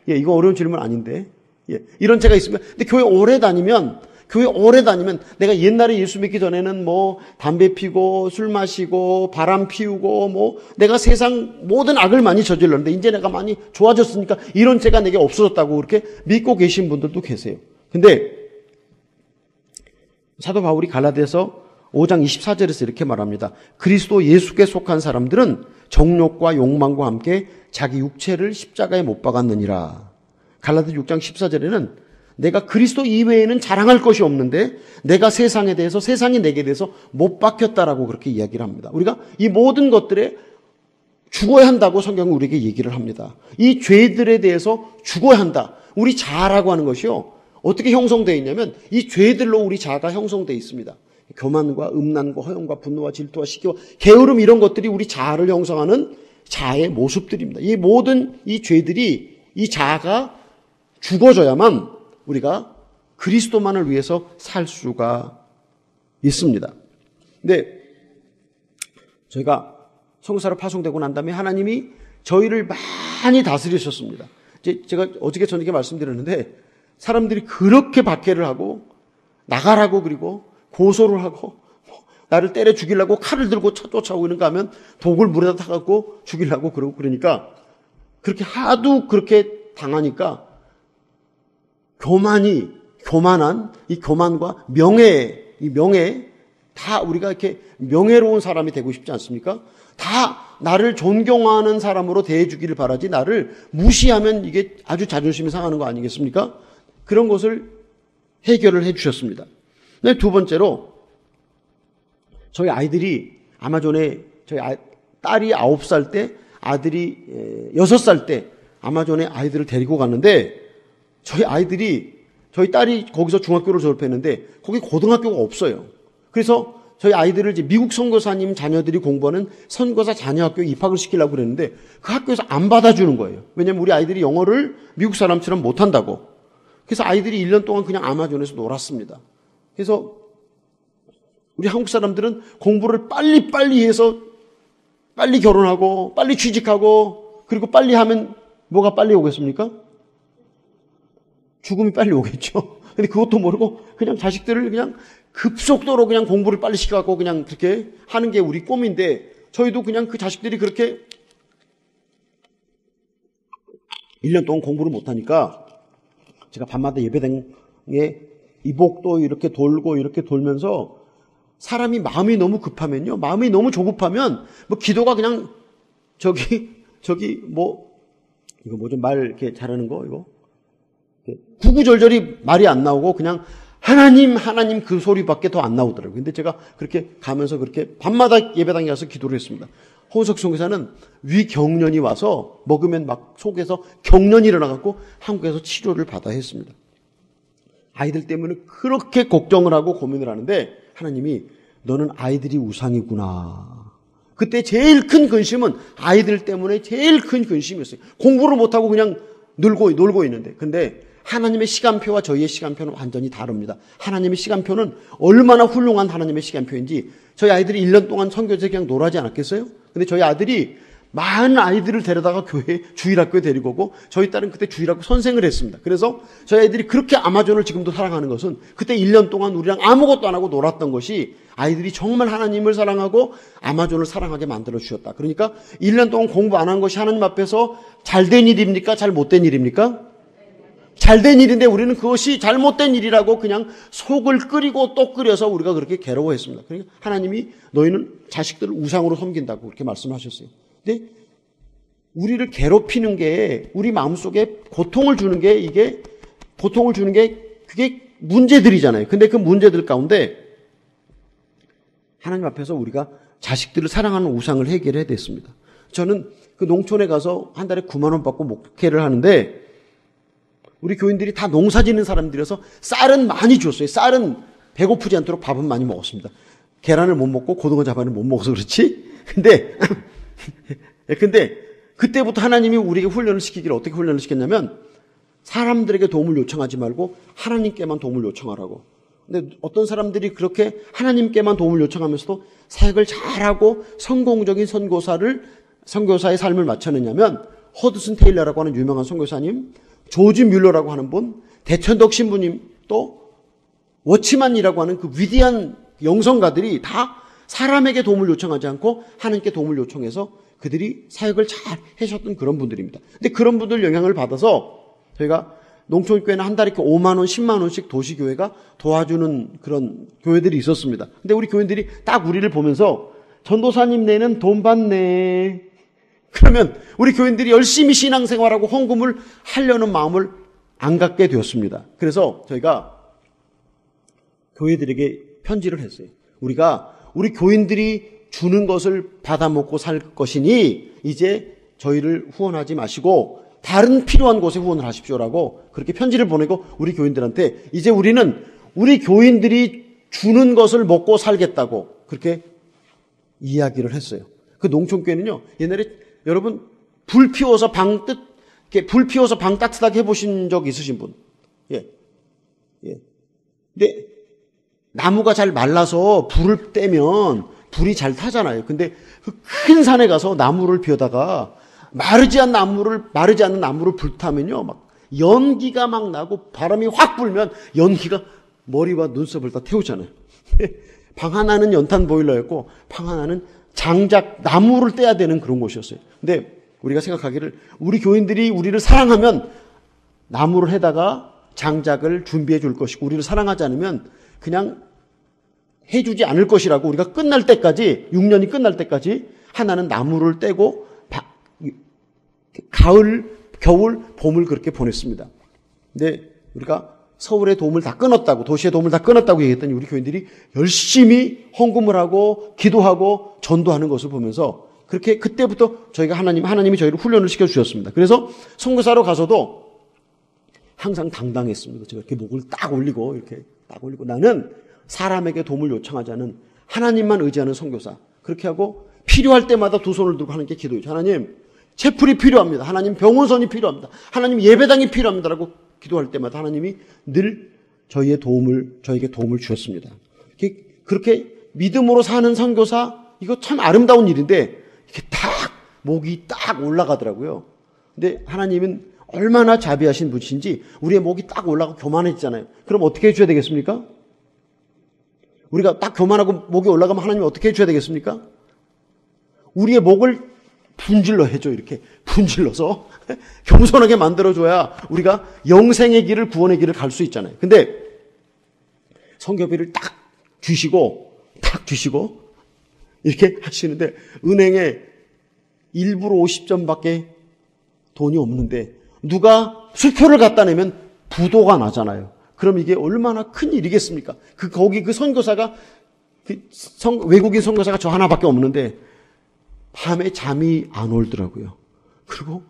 예, 이거 어려운 질문 아닌데. 예, 이런 죄가 있으면, 근데 교회 오래 다니면 내가 옛날에 예수 믿기 전에는 뭐 담배 피고 술 마시고 바람 피우고 뭐 내가 세상 모든 악을 많이 저질렀는데 이제 내가 많이 좋아졌으니까 이런 죄가 내게 없어졌다고 그렇게 믿고 계신 분들도 계세요. 근데 사도 바울이 갈라디아서 5장 24절에서 이렇게 말합니다. 그리스도 예수께 속한 사람들은 정욕과 욕망과 함께 자기 육체를 십자가에 못 박았느니라. 갈라디아 6장 14절에는 내가 그리스도 이외에는 자랑할 것이 없는데 내가 세상에 대해서, 세상이 내게 대해서 못 박혔다라고 그렇게 이야기를 합니다. 우리가 이 모든 것들에 죽어야 한다고 성경은 우리에게 얘기를 합니다. 이 죄들에 대해서 죽어야 한다. 우리 자아라고 하는 것이요, 어떻게 형성되어 있냐면 이 죄들로 우리 자아가 형성되어 있습니다. 교만과 음란과 허용과 분노와 질투와 시기와 게으름, 이런 것들이 우리 자아를 형성하는 자아의 모습들입니다. 이 모든 이 죄들이, 이 자아가 죽어져야만 우리가 그리스도만을 위해서 살 수가 있습니다. 근데 저희가 성사로 파송되고 난 다음에 하나님이 저희를 많이 다스리셨습니다. 제가 어저께 저녁에 말씀드렸는데 사람들이 그렇게 박해를 하고 나가라고, 그리고 고소를 하고 나를 때려 죽이려고 칼을 들고 쫓아오고 있는가 하면 독을 물에다 타갖고 죽이려고 그러고, 그러니까 그렇게 하도 그렇게 당하니까 교만한 이 교만과 이 명예, 다 우리가 이렇게 명예로운 사람이 되고 싶지 않습니까? 다 나를 존경하는 사람으로 대해주기를 바라지 나를 무시하면 이게 아주 자존심이 상하는 거 아니겠습니까? 그런 것을 해결을 해 주셨습니다. 네, 두 번째로 저희 아이들이 아마존에, 딸이 9살 때, 아들이 6살 때 아마존에 아이들을 데리고 갔는데 저희 딸이 거기서 중학교를 졸업했는데 거기 고등학교가 없어요. 그래서 저희 아이들을 이제 미국 선교사님 자녀들이 공부하는 선교사 자녀학교에 입학을 시키려고 그랬는데 그 학교에서 안 받아주는 거예요. 왜냐면 우리 아이들이 영어를 미국 사람처럼 못한다고. 그래서 아이들이 1년 동안 그냥 아마존에서 놀았습니다. 그래서 우리 한국 사람들은 공부를 빨리 해서 빨리 결혼하고 빨리 취직하고 그리고 빨리 하면 뭐가 빨리 오겠습니까? 죽음이 빨리 오겠죠. 근데 그것도 모르고 그냥 자식들을 그냥 급속도로 그냥 공부를 빨리 시켜갖고 그냥 그렇게 하는 게 우리 꿈인데, 저희도 그냥 그 자식들이 그렇게 1년 동안 공부를 못하니까 제가 밤마다 예배당에 이복도 이렇게 돌고 이렇게 돌면서 사람이 마음이 너무 급하면요, 마음이 너무 조급하면 뭐 기도가 그냥 이거 좀 말 이렇게 잘하는 거, 이거 구구절절이 말이 안 나오고 그냥 하나님 그 소리밖에 더 안 나오더라고요. 근데 제가 그렇게 가면서 그렇게 밤마다 예배당에 가서 기도를 했습니다. 홍석 선교사는 위경련이 와서 먹으면 막 속에서 경련이 일어나갖고 한국에서 치료를 받아야 했습니다. 아이들 때문에 그렇게 걱정을 하고 고민을 하는데 하나님이 너는 아이들이 우상이구나. 그때 제일 큰 근심은 아이들 때문에 제일 큰 근심이었어요. 공부를 못하고 그냥 놀고 있는데. 근데 하나님의 시간표와 저희의 시간표는 완전히 다릅니다. 하나님의 시간표는 얼마나 훌륭한 하나님의 시간표인지, 저희 아이들이 1년 동안 선교지에 그냥 놀아지 않았겠어요? 근데 저희 아들이 많은 아이들을 데려다가 교회 주일학교에 데리고 오고, 저희 딸은 그때 주일학교 선생을 했습니다. 그래서 저희 아이들이 그렇게 아마존을 지금도 사랑하는 것은 그때 1년 동안 우리랑 아무것도 안 하고 놀았던 것이 아이들이 정말 하나님을 사랑하고 아마존을 사랑하게 만들어 주셨다. 그러니까 1년 동안 공부 안 한 것이 하나님 앞에서 잘된 일입니까? 잘 못된 일입니까? 잘된 일인데 우리는 그것이 잘못된 일이라고 그냥 속을 끓이고 또 끓여서 우리가 그렇게 괴로워했습니다. 그러니까 하나님이 너희는 자식들을 우상으로 섬긴다고 그렇게 말씀하셨어요. 근데 우리를 괴롭히는 게, 우리 마음속에 고통을 주는 게 그게 문제들이잖아요. 근데 그 문제들 가운데 하나님 앞에서 우리가 자식들을 사랑하는 우상을 해결해야 됐습니다. 저는 그 농촌에 가서 한 달에 9만 원 받고 목회를 하는데 우리 교인들이 다 농사 짓는 사람들이라서 쌀은 많이 줬어요. 쌀은 배고프지 않도록 밥은 많이 먹었습니다. 계란을 못 먹고 고등어 자반을 못 먹어서 그렇지. 근데 그때부터 하나님이 우리에게 훈련을 시키기를 어떻게 훈련을 시켰냐면 사람들에게 도움을 요청하지 말고 하나님께만 도움을 요청하라고. 근데 어떤 사람들이 그렇게 하나님께만 도움을 요청하면서도 사역을 잘하고 성공적인 선교사의 삶을 마쳤느냐면 허드슨 테일러라고 하는 유명한 선교사님, 조지 뮬러라고 하는 분, 대천덕 신부님, 또 워치만이라고 하는 그 위대한 영성가들이 다 사람에게 도움을 요청하지 않고 하나님께 도움을 요청해서 그들이 사역을 잘 하셨던 그런 분들입니다. 근데 그런 분들 영향을 받아서 저희가 농촌교회는 한 달에 5만 원, 10만 원씩 도시교회가 도와주는 그런 교회들이 있었습니다. 근데 우리 교인들이 딱 우리를 보면서 전도사님 내는 돈 받네. 그러면 우리 교인들이 열심히 신앙생활하고 헌금을 하려는 마음을 안 갖게 되었습니다. 그래서 저희가 교회들에게 편지를 했어요. 우리 교인들이 주는 것을 받아먹고 살 것이니 이제 저희를 후원하지 마시고 다른 필요한 곳에 후원을 하십시오라고 그렇게 편지를 보내고 우리 교인들한테 이제 우리는 우리 교인들이 주는 것을 먹고 살겠다고 그렇게 이야기를 했어요. 그 농촌교회는요, 옛날에 여러분 불 피워서 방 따뜻하게 해보신 적 있으신 분? 예. 근데 나무가 잘 말라서 불을 떼면 불이 잘 타잖아요. 근데 그 큰 산에 가서 나무를 피우다가 마르지 않는 나무를 불타면요, 막 연기가 막 나고 바람이 확 불면 연기가 머리와 눈썹을 다 태우잖아요. 방 하나는 연탄 보일러였고 방 하나는 장작 나무를 떼야 되는 그런 곳이었어요. 근데 우리가 생각하기를 우리 교인들이 우리를 사랑하면 나무를 해다가 장작을 준비해 줄 것이고 우리를 사랑하지 않으면 그냥 해주지 않을 것이라고 우리가 끝날 때까지 6년이 끝날 때까지 하나는 나무를 떼고 가을, 겨울, 봄을 그렇게 보냈습니다. 근데 우리가 서울의 도움을 다 끊었다고 도시의 도움을 다 끊었다고 얘기했더니 우리 교인들이 열심히 헌금을 하고 기도하고 전도하는 것을 보면서 그렇게 그때부터 저희가 하나님이 저희를 훈련을 시켜주셨습니다. 그래서 선교사로 가서도 항상 당당했습니다. 제가 이렇게 목을 딱 올리고 나는 사람에게 도움을 요청하지 않은 하나님만 의지하는 선교사. 그렇게 하고 필요할 때마다 두 손을 들고 하나님께 기도해요. 하나님, 채플이 필요합니다. 하나님, 병원선이 필요합니다. 하나님, 예배당이 필요합니다라고 기도할 때마다 하나님이 늘 저에게 도움을 주셨습니다. 그렇게 믿음으로 사는 선교사, 이거 참 아름다운 일인데 이렇게 목이 딱 올라가더라고요. 근데 하나님은 얼마나 자비하신 분이신지 우리의 목이 딱 올라가고 교만해지잖아요. 그럼 어떻게 해줘야 되겠습니까? 우리가 딱 교만하고 목이 올라가면 하나님이 어떻게 해줘야 되겠습니까? 우리의 목을 분질러 해줘. 이렇게 분질러서 겸손하게 만들어줘야 우리가 영생의 길을 구원의 길을 갈 수 있잖아요. 근데 성교비를 딱 주시고 이렇게 하시는데 은행에 1불 50전밖에 돈이 없는데 누가 수표를 갖다 내면 부도가 나잖아요. 그럼 이게 얼마나 큰 일이겠습니까? 거기 그 선교사가 외국인 선교사가 저 하나밖에 없는데 밤에 잠이 안 오더라고요. 그리고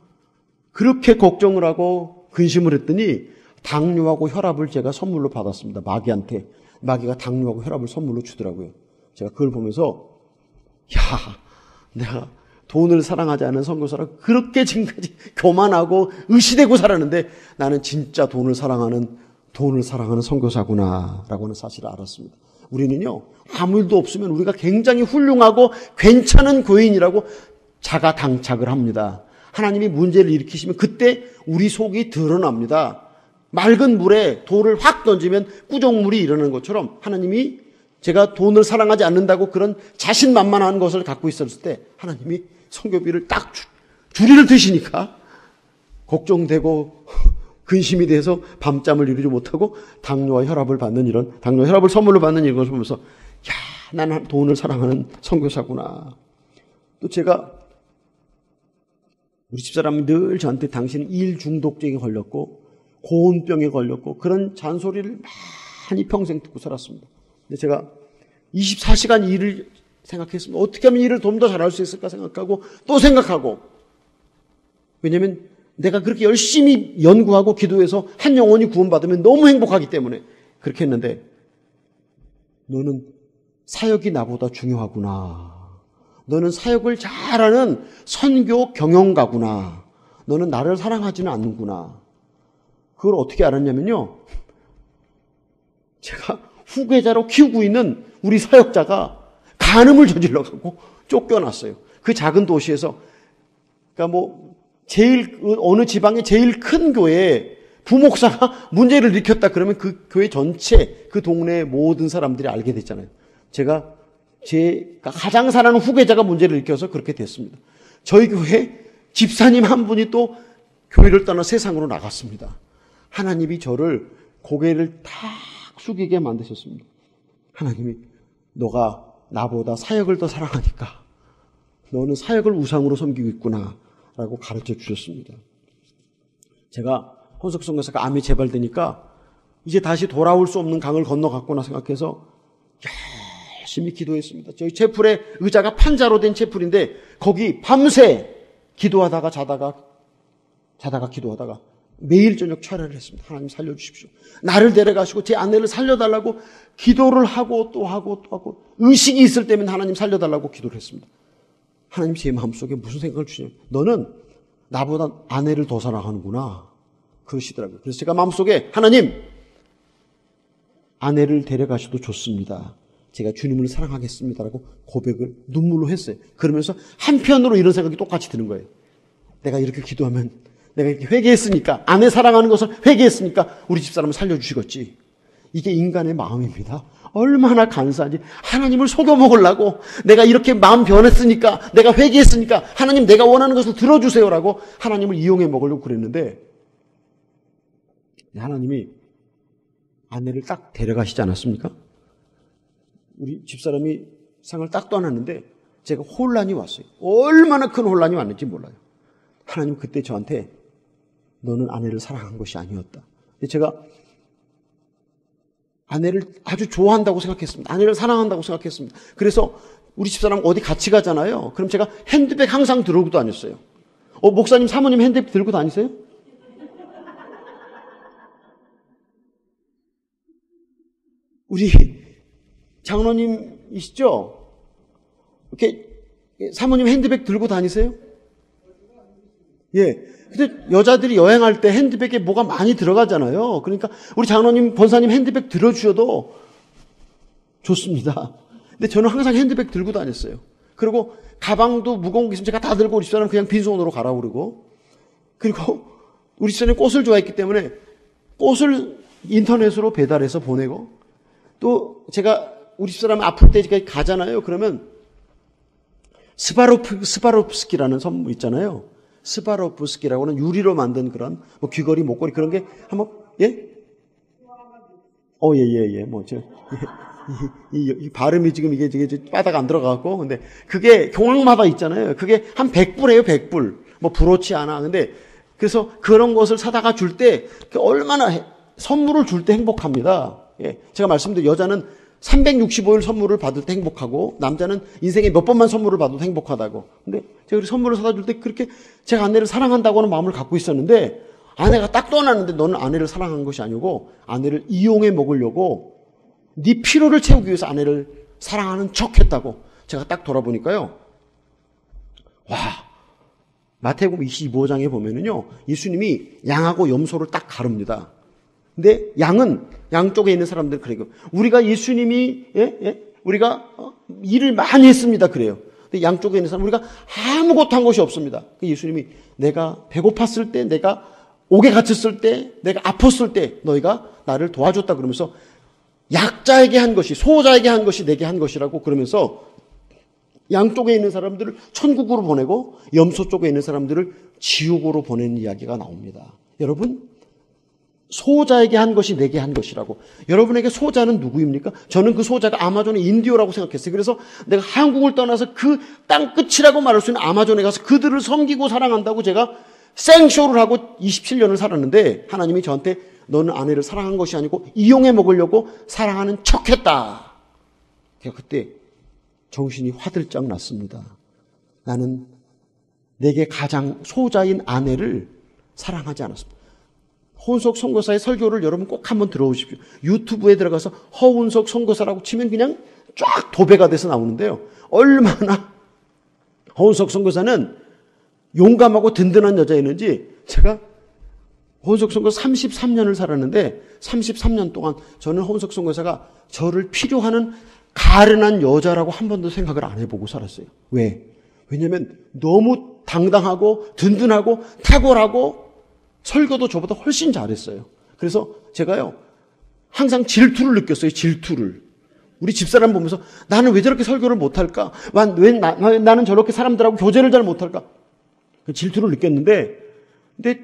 그렇게 걱정을 하고 근심을 했더니 당뇨하고 혈압을 제가 선물로 받았습니다. 마귀한테. 마귀가 당뇨하고 혈압을 선물로 주더라고요. 제가 그걸 보면서 내가 돈을 사랑하지 않은 선교사라 그렇게 지금까지 교만하고 의시되고 살았는데 나는 진짜 돈을 사랑하는 선교사구나라고 하는 사실을 알았습니다. 우리는요, 아무 일도 없으면 우리가 굉장히 훌륭하고 괜찮은 교인이라고 자가당착을 합니다. 하나님이 문제를 일으키시면 그때 우리 속이 드러납니다. 맑은 물에 돌을 확 던지면 꾸정물이 일어나는 것처럼 하나님이 제가 돈을 사랑하지 않는다고 그런 자신만만한 것을 갖고 있었을 때 하나님이 선교비를 딱 주리를 드시니까 걱정되고 근심이 돼서 밤잠을 이루지 못하고 당뇨와 혈압을 선물로 받는 이런 것을 보면서 나는 돈을 사랑하는 선교사구나. 또 제가 우리 집사람이 늘 저한테 당신은 일 중독증에 걸렸고 고온병에 걸렸고 그런 잔소리를 많이 평생 듣고 살았습니다. 근데 제가 24시간 일을 생각했습니다. 어떻게 하면 일을 좀 더 잘할 수 있을까 생각하고 또 생각하고 왜냐하면 내가 그렇게 열심히 연구하고 기도해서 한 영혼이 구원받으면 너무 행복하기 때문에 그렇게 했는데 너는 사역이 나보다 중요하구나. 너는 사역을 잘하는 선교 경영가구나. 너는 나를 사랑하지는 않는구나. 그걸 어떻게 알았냐면요. 제가 후계자로 키우고 있는 우리 사역자가 간음을 저질러갖고 쫓겨났어요. 그 작은 도시에서. 그러니까 제일, 어느 지방의 제일 큰 교회에 부목사가 문제를 일으켰다 그러면 그 교회 전체, 그 동네의 모든 사람들이 알게 됐잖아요. 제가 가장 사랑하는 후계자가 문제를 일으켜서 그렇게 됐습니다. 저희 교회 집사님 한 분이 또 교회를 떠나 세상으로 나갔습니다. 하나님이 저를 고개를 탁 숙이게 만드셨습니다. 하나님이 너가 나보다 사역을 더 사랑하니까 너는 사역을 우상으로 섬기고 있구나 라고 가르쳐 주셨습니다. 제가 혼석 선교사가 암이 재발되니까 이제 다시 돌아올 수 없는 강을 건너갔구나 생각해서 열심히 기도했습니다. 저희 채플의 의자가 판자로 된 채플인데 거기 밤새 기도하다가 자다가 기도하다가 매일 저녁 철회를 했습니다. 하나님 살려주십시오. 나를 데려가시고 제 아내를 살려달라고 기도를 하고 또 하고 의식이 있을 때면 하나님 살려달라고 기도를 했습니다. 하나님 제 마음속에 무슨 생각을 주시냐면 너는 나보다 아내를 더 사랑하는구나 그러시더라고요. 그래서 제가 마음속에 하나님 아내를 데려가셔도 좋습니다. 제가 주님을 사랑하겠습니다라고 고백을 눈물로 했어요. 그러면서 한편으로 이런 생각이 똑같이 드는 거예요. 내가 이렇게 기도하면 내가 이렇게 회개했으니까 아내 사랑하는 것을 회개했으니까 우리 집사람을 살려주시겠지. 이게 인간의 마음입니다. 얼마나 간사하지. 하나님을 속여먹으려고 내가 이렇게 마음 변했으니까 내가 회개했으니까 하나님 내가 원하는 것을 들어주세요라고 하나님을 이용해 먹으려고 그랬는데 하나님이 아내를 딱 데려가시지 않았습니까? 우리 집사람이 상을 딱 떠났는데 제가 혼란이 왔어요. 얼마나 큰 혼란이 왔는지 몰라요. 하나님 그때 저한테 너는 아내를 사랑한 것이 아니었다. 제가 아내를 아주 좋아한다고 생각했습니다. 아내를 사랑한다고 생각했습니다. 그래서 우리 집사람 어디 같이 가잖아요. 그럼 제가 핸드백 항상 들고 다녔어요. 목사님 사모님 핸드백 들고 다니세요? 우리 장로님이시죠? 이렇게 사모님 핸드백 들고 다니세요? 예. 근데 여자들이 여행할 때 핸드백에 뭐가 많이 들어가잖아요. 그러니까 우리 장로님, 권사님 핸드백 들어주셔도 좋습니다. 근데 저는 항상 핸드백 들고 다녔어요. 그리고 가방도 무거운 게 있으면 제가 다 들고 우리 집사람 그냥 빈손으로 가라고 그러고. 그리고 우리 집사람이 꽃을 좋아했기 때문에 꽃을 인터넷으로 배달해서 보내고 또 제가 우리 집사람 아플 때 가잖아요. 그러면 스바롭스키라는 선물 있잖아요. 스바롭스키라고는 유리로 만든 그런 귀걸이, 목걸이 그런 게 한번 예? 이 발음이 지금 이게 바닥 안 들어가고 근데 그게 경황마다 있잖아요. 그게 한 100불이에요, 100불. 부렇지 않아. 근데 그래서 그런 것을 사다가 줄 때 얼마나 선물을 줄 때 행복합니다. 예. 제가 말씀드린 여자는 365일 선물을 받을 때 행복하고 남자는 인생에 몇 번만 선물을 받아도 행복하다고. 근데 제가 선물을 사다 줄 때 그렇게 제가 아내를 사랑한다고 하는 마음을 갖고 있었는데 아내가 딱 떠났는데 너는 아내를 사랑한 것이 아니고 아내를 이용해 먹으려고 네 피로를 채우기 위해서 아내를 사랑하는 척했다고. 제가 딱 돌아보니까요. 와, 마태복음 25장에 보면은요. 예수님이 양하고 염소를 딱 가릅니다. 근데 양은 양쪽에 있는 사람들은 그래요. 우리가 예수님이 우리가 일을 많이 했습니다. 그래요. 근데 양쪽에 있는 사람 우리가 아무것도 한 것이 없습니다. 예수님이 내가 배고팠을 때, 내가 옥에 갇혔을 때, 내가 아팠을 때 너희가 나를 도와줬다 그러면서 약자에게 한 것이, 소자에게 한 것이 내게 한 것이라고 그러면서 양쪽에 있는 사람들을 천국으로 보내고 염소 쪽에 있는 사람들을 지옥으로 보내는 이야기가 나옵니다. 여러분, 소자에게 한 것이 내게 한 것이라고. 여러분에게 소자는 누구입니까? 저는 그 소자가 아마존의 인디오라고 생각했어요. 그래서 내가 한국을 떠나서 그 땅 끝이라고 말할 수 있는 아마존에 가서 그들을 섬기고 사랑한다고 제가 생쇼를 하고 27년을 살았는데 하나님이 저한테 너는 아내를 사랑한 것이 아니고 이용해 먹으려고 사랑하는 척했다. 제가 그때 정신이 화들짝 났습니다. 나는 내게 가장 소자인 아내를 사랑하지 않았습니다. 허운석 선교사의 설교를 여러분 꼭 한번 들어오십시오. 유튜브에 들어가서 허운석 선교사라고 치면 그냥 쫙 도배가 돼서 나오는데요. 얼마나 허운석 선교사는 용감하고 든든한 여자였는지, 제가 허운석 선교사 33년을 살았는데 33년 동안 저는 허운석 선교사가 저를 필요하는 가련한 여자라고 한 번도 생각을 안 해보고 살았어요. 왜? 왜냐하면 너무 당당하고 든든하고 탁월하고 설교도 저보다 훨씬 잘했어요. 그래서 제가요 항상 질투를 느꼈어요. 질투를. 우리 집사람 보면서 나는 왜 저렇게 설교를 못할까? 왜 나는 저렇게 사람들하고 교제를 잘 못할까? 질투를 느꼈는데, 근데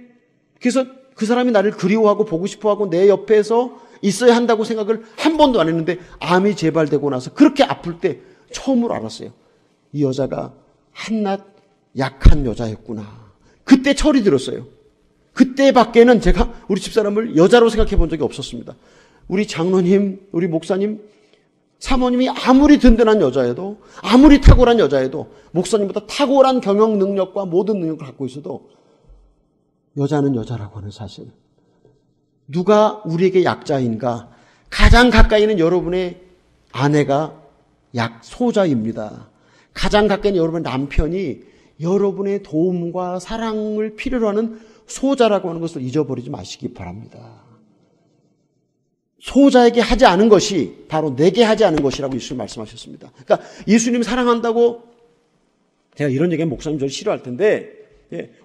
그래서 그 사람이 나를 그리워하고 보고 싶어하고 내 옆에서 있어야 한다고 생각을 한 번도 안 했는데, 암이 재발되고 나서 그렇게 아플 때 처음으로 알았어요. 이 여자가 한낱 약한 여자였구나. 그때 철이 들었어요. 그때밖에는 제가 우리 집사람을 여자로 생각해 본 적이 없었습니다. 우리 장로님, 우리 목사님, 사모님이 아무리 든든한 여자여도, 아무리 탁월한 여자여도, 목사님보다 탁월한 경영 능력과 모든 능력을 갖고 있어도 여자는 여자라고 하는 사실. 누가 우리에게 약자인가? 가장 가까이 있는 여러분의 아내가 소자입니다. 가장 가까이 있는 여러분의 남편이 여러분의 도움과 사랑을 필요로 하는 소자라고 하는 것을 잊어버리지 마시기 바랍니다. 소자에게 하지 않은 것이 바로 내게 하지 않은 것이라고 예수님 말씀하셨습니다. 그러니까 예수님 사랑한다고, 제가 이런 얘기하면 목사님 저를 싫어할 텐데,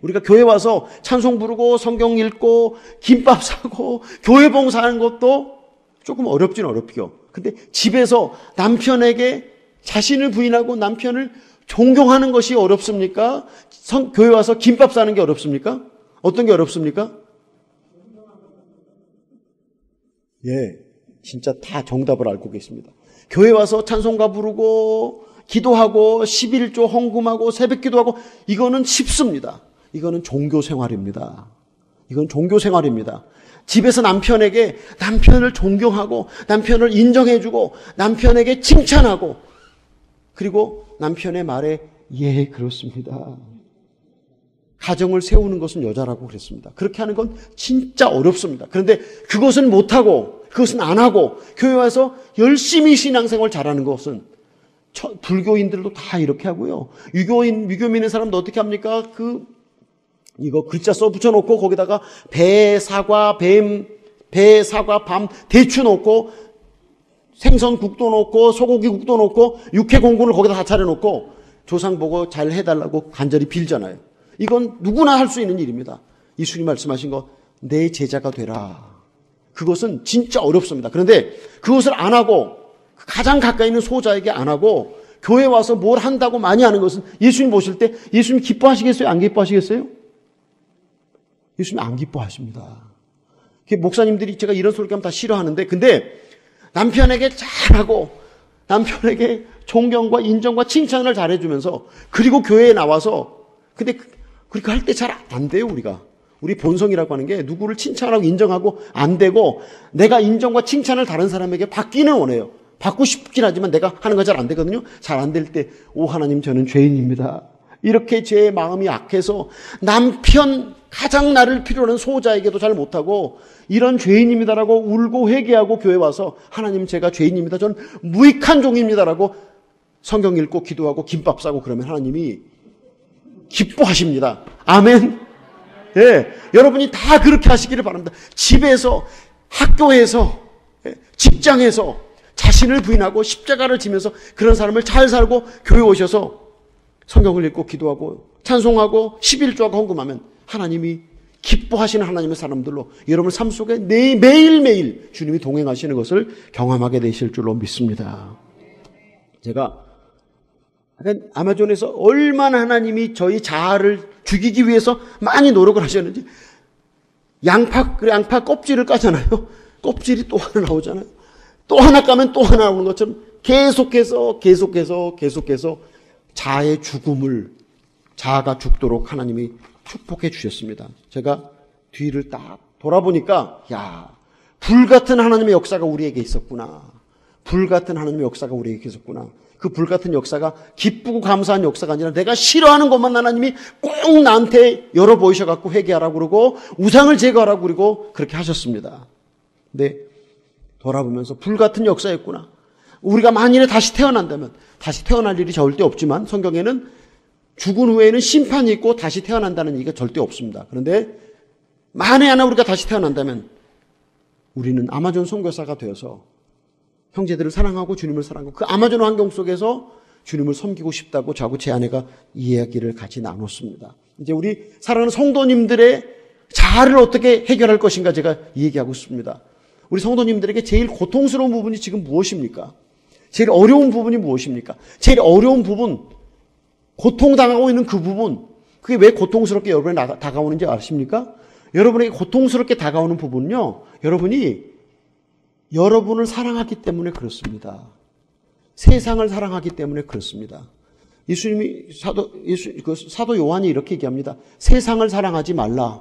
우리가 교회 와서 찬송 부르고 성경 읽고 김밥 사고 교회 봉사하는 것도 조금 어렵긴 어렵죠. 근데 집에서 남편에게 자신을 부인하고 남편을 존경하는 것이 어렵습니까? 교회 와서 김밥 사는 게 어렵습니까? 어떤 게 어렵습니까? 진짜 다 정답을 알고 계십니다. 교회 와서 찬송가 부르고 기도하고 11조 헌금하고 새벽 기도하고, 이거는 쉽습니다. 이거는 종교 생활입니다. 이건 종교 생활입니다. 집에서 남편을 존경하고 남편을 인정해주고 남편에게 칭찬하고, 그리고 남편의 말에 예 그렇습니다. 가정을 세우는 것은 여자라고 그랬습니다. 그렇게 하는 건 진짜 어렵습니다. 그런데 그것은 못하고, 그것은 안 하고 교회 와서 열심히 신앙생활 잘하는 것은, 불교인들도 다 이렇게 하고요. 유교민의 사람도 어떻게 합니까? 이거 글자 써 붙여놓고 거기다가 배, 사과, 밤 대추 놓고 생선국도 놓고 소고기국도 놓고 육회공군을 거기다 다 차려놓고 조상 보고 잘 해달라고 간절히 빌잖아요. 이건 누구나 할 수 있는 일입니다. 예수님 말씀하신 거, 내 제자가 되라. 그것은 진짜 어렵습니다. 그런데 그것을 안 하고, 가장 가까이 있는 소자에게 안 하고 교회 와서 뭘 한다고 많이 하는 것은, 예수님 보실 때 예수님 기뻐하시겠어요? 안 기뻐하시겠어요? 예수님 안 기뻐하십니다. 목사님들이 제가 이런 소리 하면 다 싫어하는데, 근데 남편에게 잘하고 남편에게 존경과 인정과 칭찬을 잘해주면서, 그리고 교회에 나와서, 근데 그렇게 할 때 잘 안 돼요. 우리 본성이라고 하는 게 누구를 칭찬하고 인정하고 안 되고, 내가 인정과 칭찬을 다른 사람에게 받기는 원해요. 받고 싶긴 하지만 내가 하는 거 잘 안 되거든요. 잘 안 될 때, 오 하나님 저는 죄인입니다. 이렇게 제 마음이 약해서 남편, 가장 나를 필요로 하는 소자에게도 잘 못하고 이런 죄인입니다라고 울고 회개하고 교회 와서, 하나님 제가 죄인입니다. 저는 무익한 종입니다라고 성경 읽고 기도하고 김밥 싸고 그러면 하나님이 기뻐하십니다. 아멘. 여러분이 다 그렇게 하시기를 바랍니다. 집에서, 학교에서, 직장에서 자신을 부인하고 십자가를 지면서 그런 삶을 잘 살고 교회 오셔서 성경을 읽고 기도하고 찬송하고 11조하고 헌금하면 하나님이 기뻐하시는 하나님의 사람들로 여러분 삶 속에 매일매일 주님이 동행하시는 것을 경험하게 되실 줄로 믿습니다. 제가 아마존에서 얼마나 하나님이 저희 자아를 죽이기 위해서 많이 노력을 하셨는지, 양파 껍질을 까잖아요. 껍질이 또 하나 나오잖아요. 또 하나 까면 또 하나 나오는 것처럼 계속해서 자아의 죽음을, 자아가 죽도록 하나님이 축복해 주셨습니다. 제가 뒤를 딱 돌아보니까, 불같은 하나님의 역사가 우리에게 있었구나. 불같은 하나님의 역사가 우리에게 있었구나. 그 불같은 역사가 기쁘고 감사한 역사가 아니라 내가 싫어하는 것만 하나님이 꼭 나한테 열어 보이셔갖고 회개하라고 그러고 우상을 제거하라고 그러고 그렇게 하셨습니다. 근데 돌아보면서 불같은 역사였구나. 우리가 만일에 다시 태어난다면, 다시 태어날 일이 절대 없지만 성경에는 죽은 후에는 심판이 있고 다시 태어난다는 얘기가 절대 없습니다. 그런데 만에 하나 우리가 다시 태어난다면 우리는 아마존 선교사가 되어서 형제들을 사랑하고 주님을 사랑하고 그 아마존 환경 속에서 주님을 섬기고 싶다고 저하고 제 아내가 이야기를 같이 나눴습니다. 이제 우리 사랑하는 성도님들의 자아를 어떻게 해결할 것인가 제가 얘기하고 있습니다. 우리 성도님들에게 제일 고통스러운 부분이 지금 무엇입니까? 제일 어려운 부분이 무엇입니까? 제일 어려운 부분, 고통당하고 있는 그 부분, 그게 왜 고통스럽게 여러분에 다가오는지 아십니까? 여러분에게 고통스럽게 다가오는 부분은요, 여러분이 여러분을 사랑하기 때문에 그렇습니다. 세상을 사랑하기 때문에 그렇습니다. 예수님이 사도 요한이 이렇게 얘기합니다. 세상을 사랑하지 말라.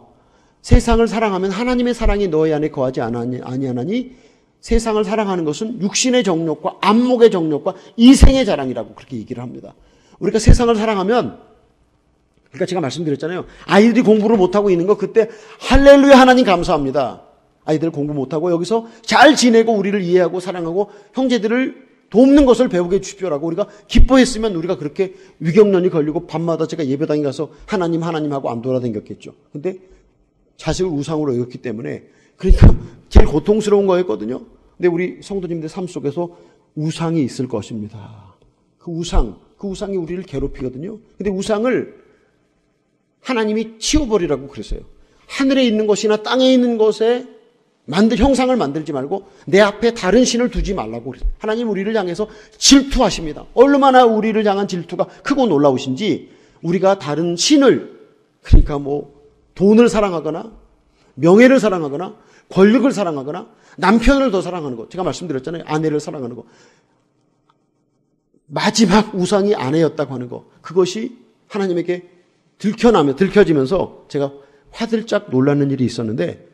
세상을 사랑하면 하나님의 사랑이 너희 안에 거하지 아니하나니 세상을 사랑하는 것은 육신의 정욕과 안목의 정욕과 이생의 자랑이라고 그렇게 얘기를 합니다. 우리가 세상을 사랑하면, 그러니까 제가 말씀드렸잖아요. 아이들이 공부를 못하고 있는 거 그때 할렐루야 하나님 감사합니다. 아이들 공부 못하고 여기서 잘 지내고 우리를 이해하고 사랑하고 형제들을 돕는 것을 배우게 해주십시오라고 우리가 기뻐했으면 우리가 그렇게 위경련이 걸리고 밤마다 제가 예배당에 가서 하나님 하고 안 돌아다녔겠죠. 근데 자식을 우상으로 여겼기 때문에 그러니까 제일 고통스러운 거였거든요. 근데 우리 성도님들 삶 속에서 우상이 있을 것입니다. 그 우상이 우리를 괴롭히거든요. 근데 우상을 하나님이 치워버리라고 그랬어요. 하늘에 있는 것이나 땅에 있는 것에 형상을 만들지 말고 내 앞에 다른 신을 두지 말라고 그랬어요. 하나님 우리를 향해서 질투하십니다. 얼마나 우리를 향한 질투가 크고 놀라우신지 우리가 다른 신을, 그러니까 돈을 사랑하거나 명예를 사랑하거나 권력을 사랑하거나 남편을 더 사랑하는 것, 제가 말씀드렸잖아요. 아내를 사랑하는 것, 마지막 우상이 아내였다고 하는 것, 그것이 하나님에게 들켜지면서 제가 화들짝 놀라는 일이 있었는데,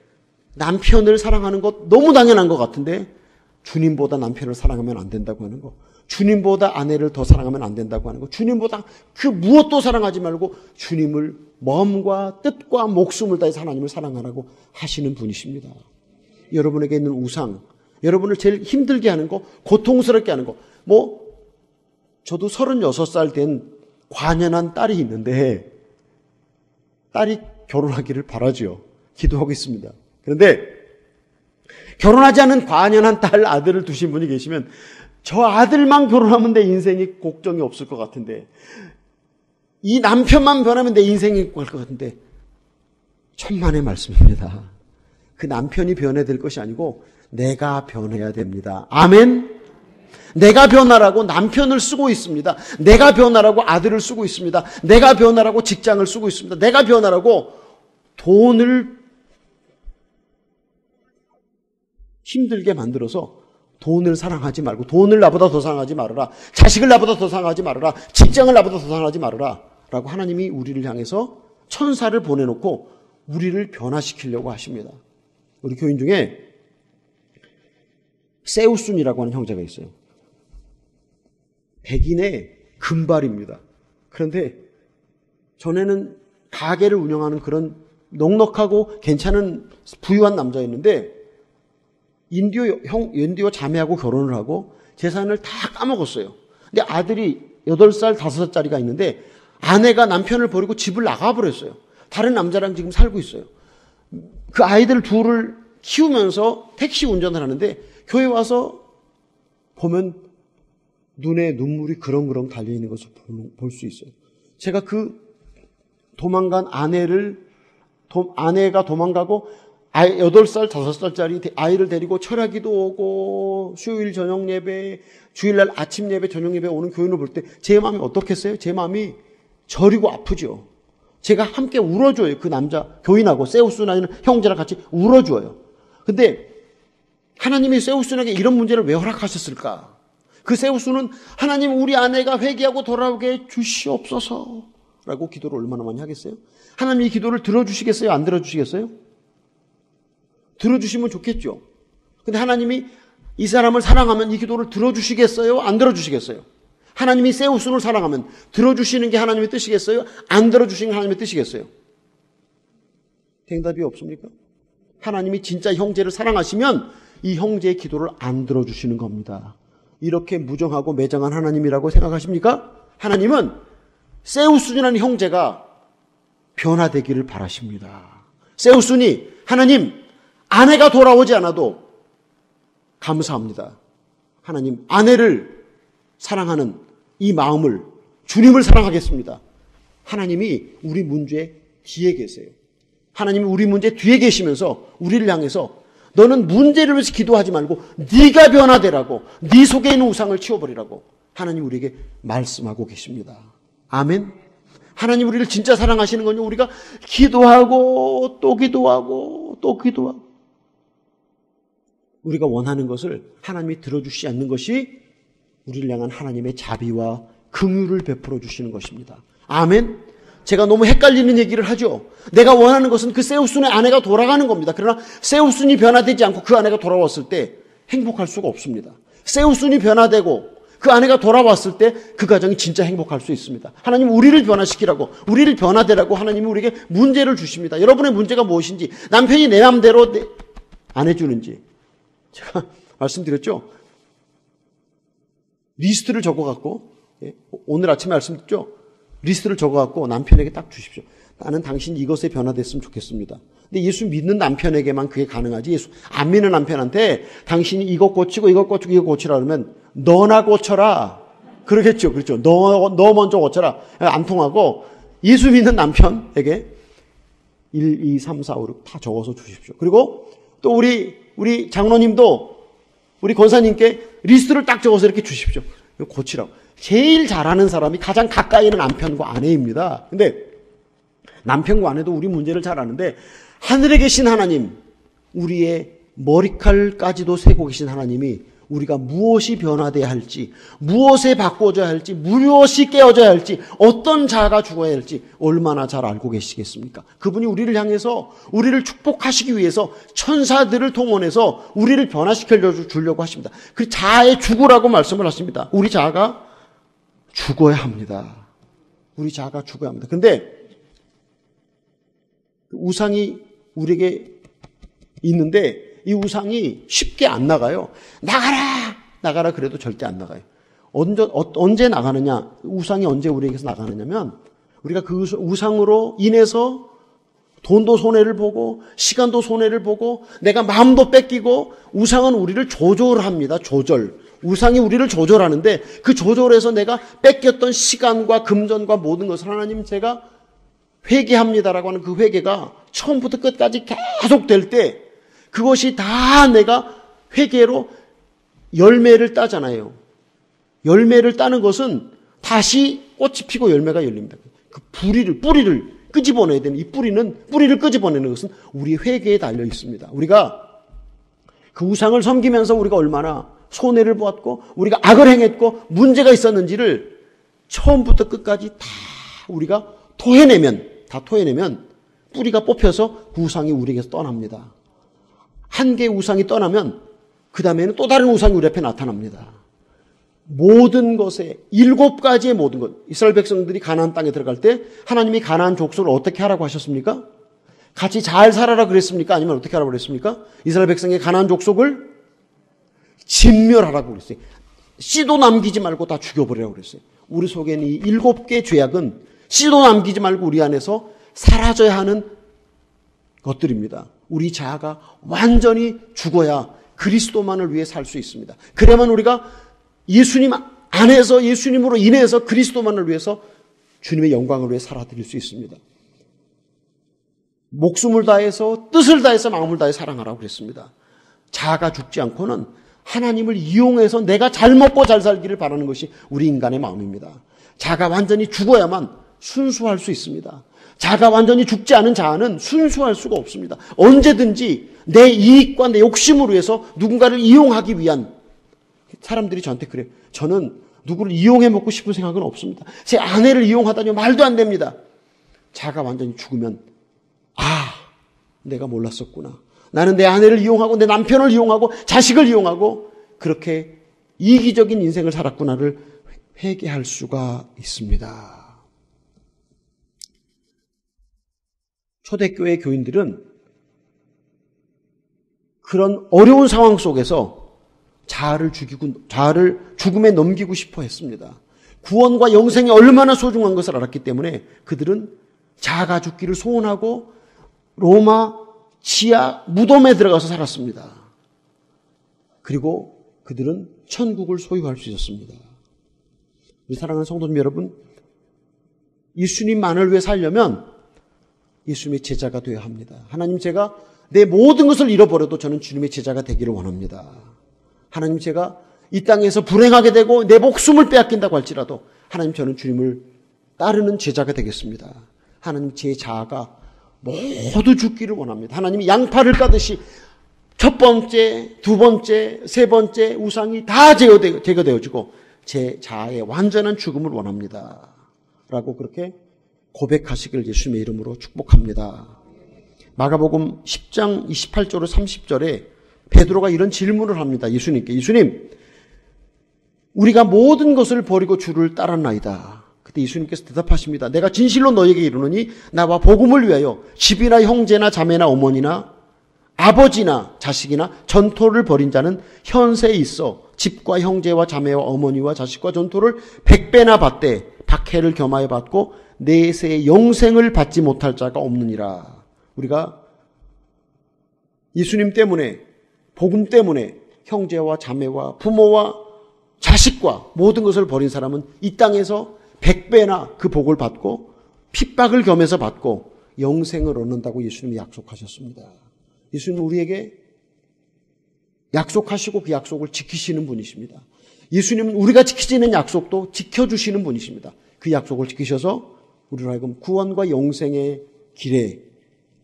남편을 사랑하는 것 너무 당연한 것 같은데 주님보다 남편을 사랑하면 안 된다고 하는 거, 주님보다 아내를 더 사랑하면 안 된다고 하는 거, 주님보다 그 무엇도 사랑하지 말고 주님을 마음과 뜻과 목숨을 다해서 하나님을 사랑하라고 하시는 분이십니다. 여러분에게 있는 우상, 여러분을 제일 힘들게 하는 거, 고통스럽게 하는 거, 저도 36살 된 관연한 딸이 있는데 딸이 결혼하기를 바라죠. 기도하고 있습니다. 그런데 결혼하지 않은 관연한 아들을 두신 분이 계시면 저 아들만 결혼하면 내 인생이 걱정이 없을 것 같은데, 이 남편만 변하면 내 인생이 갈 것 같은데, 천만의 말씀입니다. 그 남편이 변해야 될 것이 아니고 내가 변해야 됩니다. 아멘. 내가 변하라고 남편을 쓰고 있습니다. 내가 변하라고 아들을 쓰고 있습니다. 내가 변하라고 직장을 쓰고 있습니다. 내가 변하라고 돈을 힘들게 만들어서 돈을 사랑하지 말고, 돈을 나보다 더 사랑하지 말아라, 자식을 나보다 더 사랑하지 말아라, 직장을 나보다 더 사랑하지 말아라 라고 하나님이 우리를 향해서 천사를 보내놓고 우리를 변화시키려고 하십니다. 우리 교인 중에 세우순이라고 하는 형제가 있어요. 백인의 금발입니다. 그런데 전에는 가게를 운영하는 그런 넉넉하고 괜찮은 부유한 남자였는데 인디오 자매하고 결혼을 하고 재산을 다 까먹었어요. 근데 아들이 8살, 5살짜리가 있는데 아내가 남편을 버리고 집을 나가버렸어요. 다른 남자랑 지금 살고 있어요. 그 아이들 둘을 키우면서 택시 운전을 하는데 교회 와서 보면 눈에 눈물이 그렁그렁 달려있는 것을 볼 수 있어요. 제가 그 도망간 아내가 도망가고 8살, 5살짜리 아이를 데리고 철야기도 오고 수요일 저녁 예배, 주일날 아침 예배, 저녁 예배 오는 교인을 볼 때 제 마음이 어떻겠어요? 제 마음이 저리고 아프죠. 제가 함께 울어줘요. 그 남자 교인하고 세우스나는 형제랑 같이 울어줘요. 근데 하나님이 세우스에게 이런 문제를 왜 허락하셨을까? 그 세우스는 하나님 우리 아내가 회개하고 돌아오게 해 주시옵소서 라고 기도를 얼마나 많이 하겠어요? 하나님 이 기도를 들어주시겠어요? 안 들어주시겠어요? 들어주시면 좋겠죠. 근데 하나님이 이 사람을 사랑하면 이 기도를 들어주시겠어요? 안 들어주시겠어요? 하나님이 새 후손을 사랑하면 들어주시는 게 하나님의 뜻이겠어요? 안 들어주시는 게 하나님의 뜻이겠어요? 대답이 없습니까? 하나님이 진짜 형제를 사랑하시면 이 형제의 기도를 안 들어주시는 겁니다. 이렇게 무정하고 매정한 하나님이라고 생각하십니까? 하나님은 세우스라는 형제가 변화되기를 바라십니다. 세우스니 하나님 아내가 돌아오지 않아도 감사합니다. 하나님 아내를 사랑하는 이 마음을 주님을 사랑하겠습니다. 하나님이 우리 문제 뒤에 계세요. 하나님이 우리 문제 뒤에 계시면서 우리를 향해서 너는 문제를 위해서 기도하지 말고 네가 변화되라고, 네 속에 있는 우상을 치워버리라고 하나님 우리에게 말씀하고 계십니다. 아멘. 하나님 우리를 진짜 사랑하시는 건요, 우리가 기도하고 또 기도하고 또 기도하고 우리가 원하는 것을 하나님이 들어주시지 않는 것이 우리를 향한 하나님의 자비와 긍휼을 베풀어 주시는 것입니다. 아멘. 제가 너무 헷갈리는 얘기를 하죠. 내가 원하는 것은 그 세우순의 아내가 돌아가는 겁니다. 그러나 세우순이 변화되지 않고 그 아내가 돌아왔을 때 행복할 수가 없습니다. 세우순이 변화되고 그 아내가 돌아왔을 때 그 가정이 진짜 행복할 수 있습니다. 하나님 우리를 변화시키라고, 우리를 변화되라고 하나님이 우리에게 문제를 주십니다. 여러분의 문제가 무엇인지, 남편이 내 마음대로 안 해주는지, 제가 말씀드렸죠. 리스트를 적어갖고, 오늘 아침에 말씀드렸죠. 리스트를 적어갖고 남편에게 딱 주십시오. 나는 당신 이것에 변화됐으면 좋겠습니다. 근데 예수 믿는 남편에게만 그게 가능하지, 예수 안 믿는 남편한테 당신이 이것 고치고 이것 고치고 이것 고치라 그러면 너나 고쳐라 그러겠죠. 그렇죠. 너 먼저 고쳐라. 안 통하고 예수 믿는 남편에게 1, 2, 3, 4, 5, 6 다 적어서 주십시오. 그리고 또 우리 장로님도 우리 권사님께 리스트를 딱 적어서 이렇게 주십시오. 이거 고치라고. 제일 잘하는 사람이 가장 가까이 있는 남편과 아내입니다. 근데 남편과 아내도 우리 문제를 잘 아는데 하늘에 계신 하나님, 우리의 머리칼까지도 세고 계신 하나님이 우리가 무엇이 변화돼야 할지, 무엇에 바꿔줘야 할지, 무엇이 깨어져야 할지, 어떤 자아가 죽어야 할지 얼마나 잘 알고 계시겠습니까? 그분이 우리를 향해서 우리를 축복하시기 위해서 천사들을 통원해서 우리를 변화시켜 주려고 하십니다. 그 자아에 죽으라고 말씀을 하십니다. 우리 자아가 죽어야 합니다. 우리 자아가 죽어야 합니다. 그런데 우상이 우리에게 있는데 이 우상이 쉽게 안 나가요. 나가라 그래도 절대 안 나가요. 언제 나가느냐? 우상이 언제 우리에게서 나가느냐면 우리가 그 우상으로 인해서 돈도 손해를 보고 시간도 손해를 보고 내가 마음도 뺏기고, 우상은 우리를 조절합니다. 조절. 우상이 우리를 조절하는데 그 조절에서 내가 뺏겼던 시간과 금전과 모든 것을 하나님 제가 회개합니다라고 하는 그 회개가 처음부터 끝까지 계속 될 때 그것이 다 내가 회개로 열매를 따잖아요. 열매를 따는 것은 다시 꽃이 피고 열매가 열립니다. 그 뿌리를 끄집어내야 되는 이 뿌리를 끄집어내는 것은 우리 회개에 달려 있습니다. 우리가 그 우상을 섬기면서 우리가 얼마나 손해를 보았고 우리가 악을 행했고 문제가 있었는지를 처음부터 끝까지 다 우리가 토해내면 뿌리가 뽑혀서 그 우상이 우리에게서 떠납니다. 한 개의 우상이 떠나면 그 다음에는 또 다른 우상이 우리 앞에 나타납니다. 모든 것에 7가지의 모든 것. 이스라엘 백성들이 가나안 땅에 들어갈 때 하나님이 가나안 족속을 어떻게 하라고 하셨습니까? 같이 잘 살아라 그랬습니까? 아니면 어떻게 하라고 그랬습니까? 이스라엘 백성의 가나안 족속을 진멸하라고 그랬어요. 씨도 남기지 말고 다 죽여버리라고 그랬어요. 우리 속에 있는 이 7개의 죄악은 씨도 남기지 말고 우리 안에서 사라져야 하는 것들입니다. 우리 자아가 완전히 죽어야 그리스도만을 위해 살 수 있습니다. 그래야만 우리가 예수님 안에서, 예수님으로 인해서 그리스도만을 위해서 주님의 영광을 위해 살아드릴 수 있습니다. 목숨을 다해서 뜻을 다해서 마음을 다해 사랑하라고 그랬습니다. 자아가 죽지 않고는 하나님을 이용해서 내가 잘 먹고 잘 살기를 바라는 것이 우리 인간의 마음입니다. 자아가 완전히 죽어야만 순수할 수 있습니다. 자아가 완전히 죽지 않은 자아는 순수할 수가 없습니다. 언제든지 내 이익과 내 욕심을 위해서 누군가를 이용하기 위한, 사람들이 저한테 그래요. 저는 누구를 이용해 먹고 싶은 생각은 없습니다. 제 아내를 이용하다니 말도 안 됩니다. 자아가 완전히 죽으면 내가 몰랐었구나. 나는 내 아내를 이용하고 내 남편을 이용하고 자식을 이용하고 그렇게 이기적인 인생을 살았구나를 회개할 수가 있습니다. 초대교회 교인들은 그런 어려운 상황 속에서 자아를 죽음에 넘기고 싶어 했습니다. 구원과 영생이 얼마나 소중한 것을 알았기 때문에 그들은 자아가 죽기를 소원하고 로마 지하 무덤에 들어가서 살았습니다. 그리고 그들은 천국을 소유할 수 있었습니다. 우리 사랑하는 성도님 여러분, 예수님만을 위해 살려면 예수님의 제자가 되어야 합니다. 하나님, 제가 내 모든 것을 잃어버려도 저는 주님의 제자가 되기를 원합니다. 하나님, 제가 이 땅에서 불행하게 되고 내 목숨을 빼앗긴다고 할지라도 하나님, 저는 주님을 따르는 제자가 되겠습니다. 하나님, 제 자아가 모두 죽기를 원합니다. 하나님이 양파를 까듯이 첫 번째, 두 번째, 세 번째 우상이 다 제거되어지고 제 자아의 완전한 죽음을 원합니다. 라고 그렇게 고백하시길 예수님의 이름으로 축복합니다. 마가복음 10장 28절로 30절에 베드로가 이런 질문을 합니다. 예수님께. 예수님, 우리가 모든 것을 버리고 주를 따랐나이다. 그때 예수님께서 대답하십니다. 내가 진실로 너에게 이르노니 나와 복음을 위하여 집이나 형제나 자매나 어머니나 아버지나 자식이나 전토를 벌인 자는 현세에 있어 집과 형제와 자매와 어머니와 자식과 전토를 100배나 받되 박해를 겸하여 받고 내세의 영생을 받지 못할 자가 없느니라. 우리가 예수님 때문에, 복음 때문에 형제와 자매와 부모와 자식과 모든 것을 버린 사람은 이 땅에서 100배나 그 복을 받고 핍박을 겸해서 받고 영생을 얻는다고 예수님이 약속하셨습니다. 예수님은 우리에게 약속하시고 그 약속을 지키시는 분이십니다. 예수님은 우리가 지키지 않는 약속도 지켜주시는 분이십니다. 그 약속을 지키셔서 우리로 하여금 구원과 영생의 길에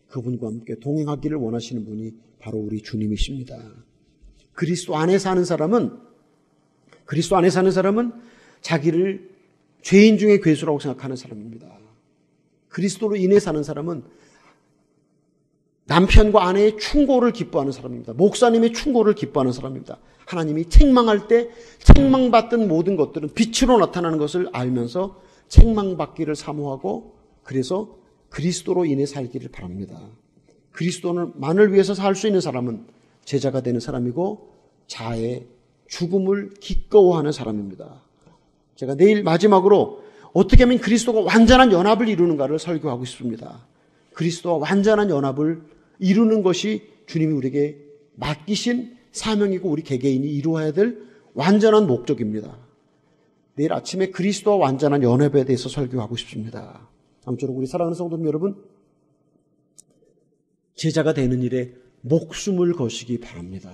그분과 함께 동행하기를 원하시는 분이 바로 우리 주님이십니다. 그리스도 안에 사는 사람은 자기를 죄인 중에 괴수라고 생각하는 사람입니다. 그리스도로 인해 사는 사람은 남편과 아내의 충고를 기뻐하는 사람입니다. 목사님의 충고를 기뻐하는 사람입니다. 하나님이 책망할 때 책망받던 모든 것들은 빛으로 나타나는 것을 알면서 책망받기를 사모하고 그래서 그리스도로 인해 살기를 바랍니다. 그리스도만을 위해서 살 수 있는 사람은 제자가 되는 사람이고 자아의 죽음을 기꺼워하는 사람입니다. 제가 내일 마지막으로 어떻게 하면 그리스도가 완전한 연합을 이루는가를 설교하고 싶습니다. 그리스도와 완전한 연합을 이루는 것이 주님이 우리에게 맡기신 사명이고 우리 개개인이 이루어야 될 완전한 목적입니다. 내일 아침에 그리스도와 완전한 연합에 대해서 설교하고 싶습니다. 아무쪼록 우리 사랑하는 성도님 여러분, 제자가 되는 일에 목숨을 거시기 바랍니다.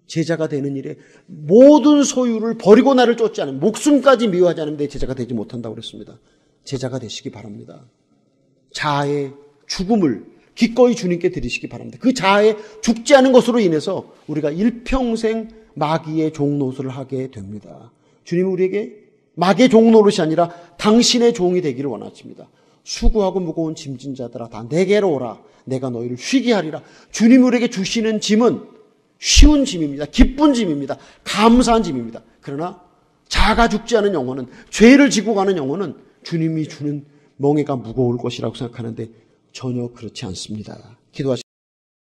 제자가 되는 일에 모든 소유를 버리고 나를 쫓지 않으면, 목숨까지 미워하지 않으면 내 제자가 되지 못한다고 그랬습니다. 제자가 되시기 바랍니다. 자아의 죽음을 기꺼이 주님께 드리시기 바랍니다. 그 자아에 죽지 않은 것으로 인해서 우리가 일평생 마귀의 종노릇을 하게 됩니다. 주님은 우리에게 마귀의 종노릇이 아니라 당신의 종이 되기를 원하십니다. 수고하고 무거운 짐진 자들아 다 내게로 오라. 내가 너희를 쉬게 하리라. 주님이 우리에게 주시는 짐은 쉬운 짐입니다. 기쁜 짐입니다. 감사한 짐입니다. 그러나 자아가 죽지 않은 영혼은, 죄를 지고 가는 영혼은 주님이 주는 멍에가 무거울 것이라고 생각하는데 전혀 그렇지 않습니다. 기도하시겠습니다.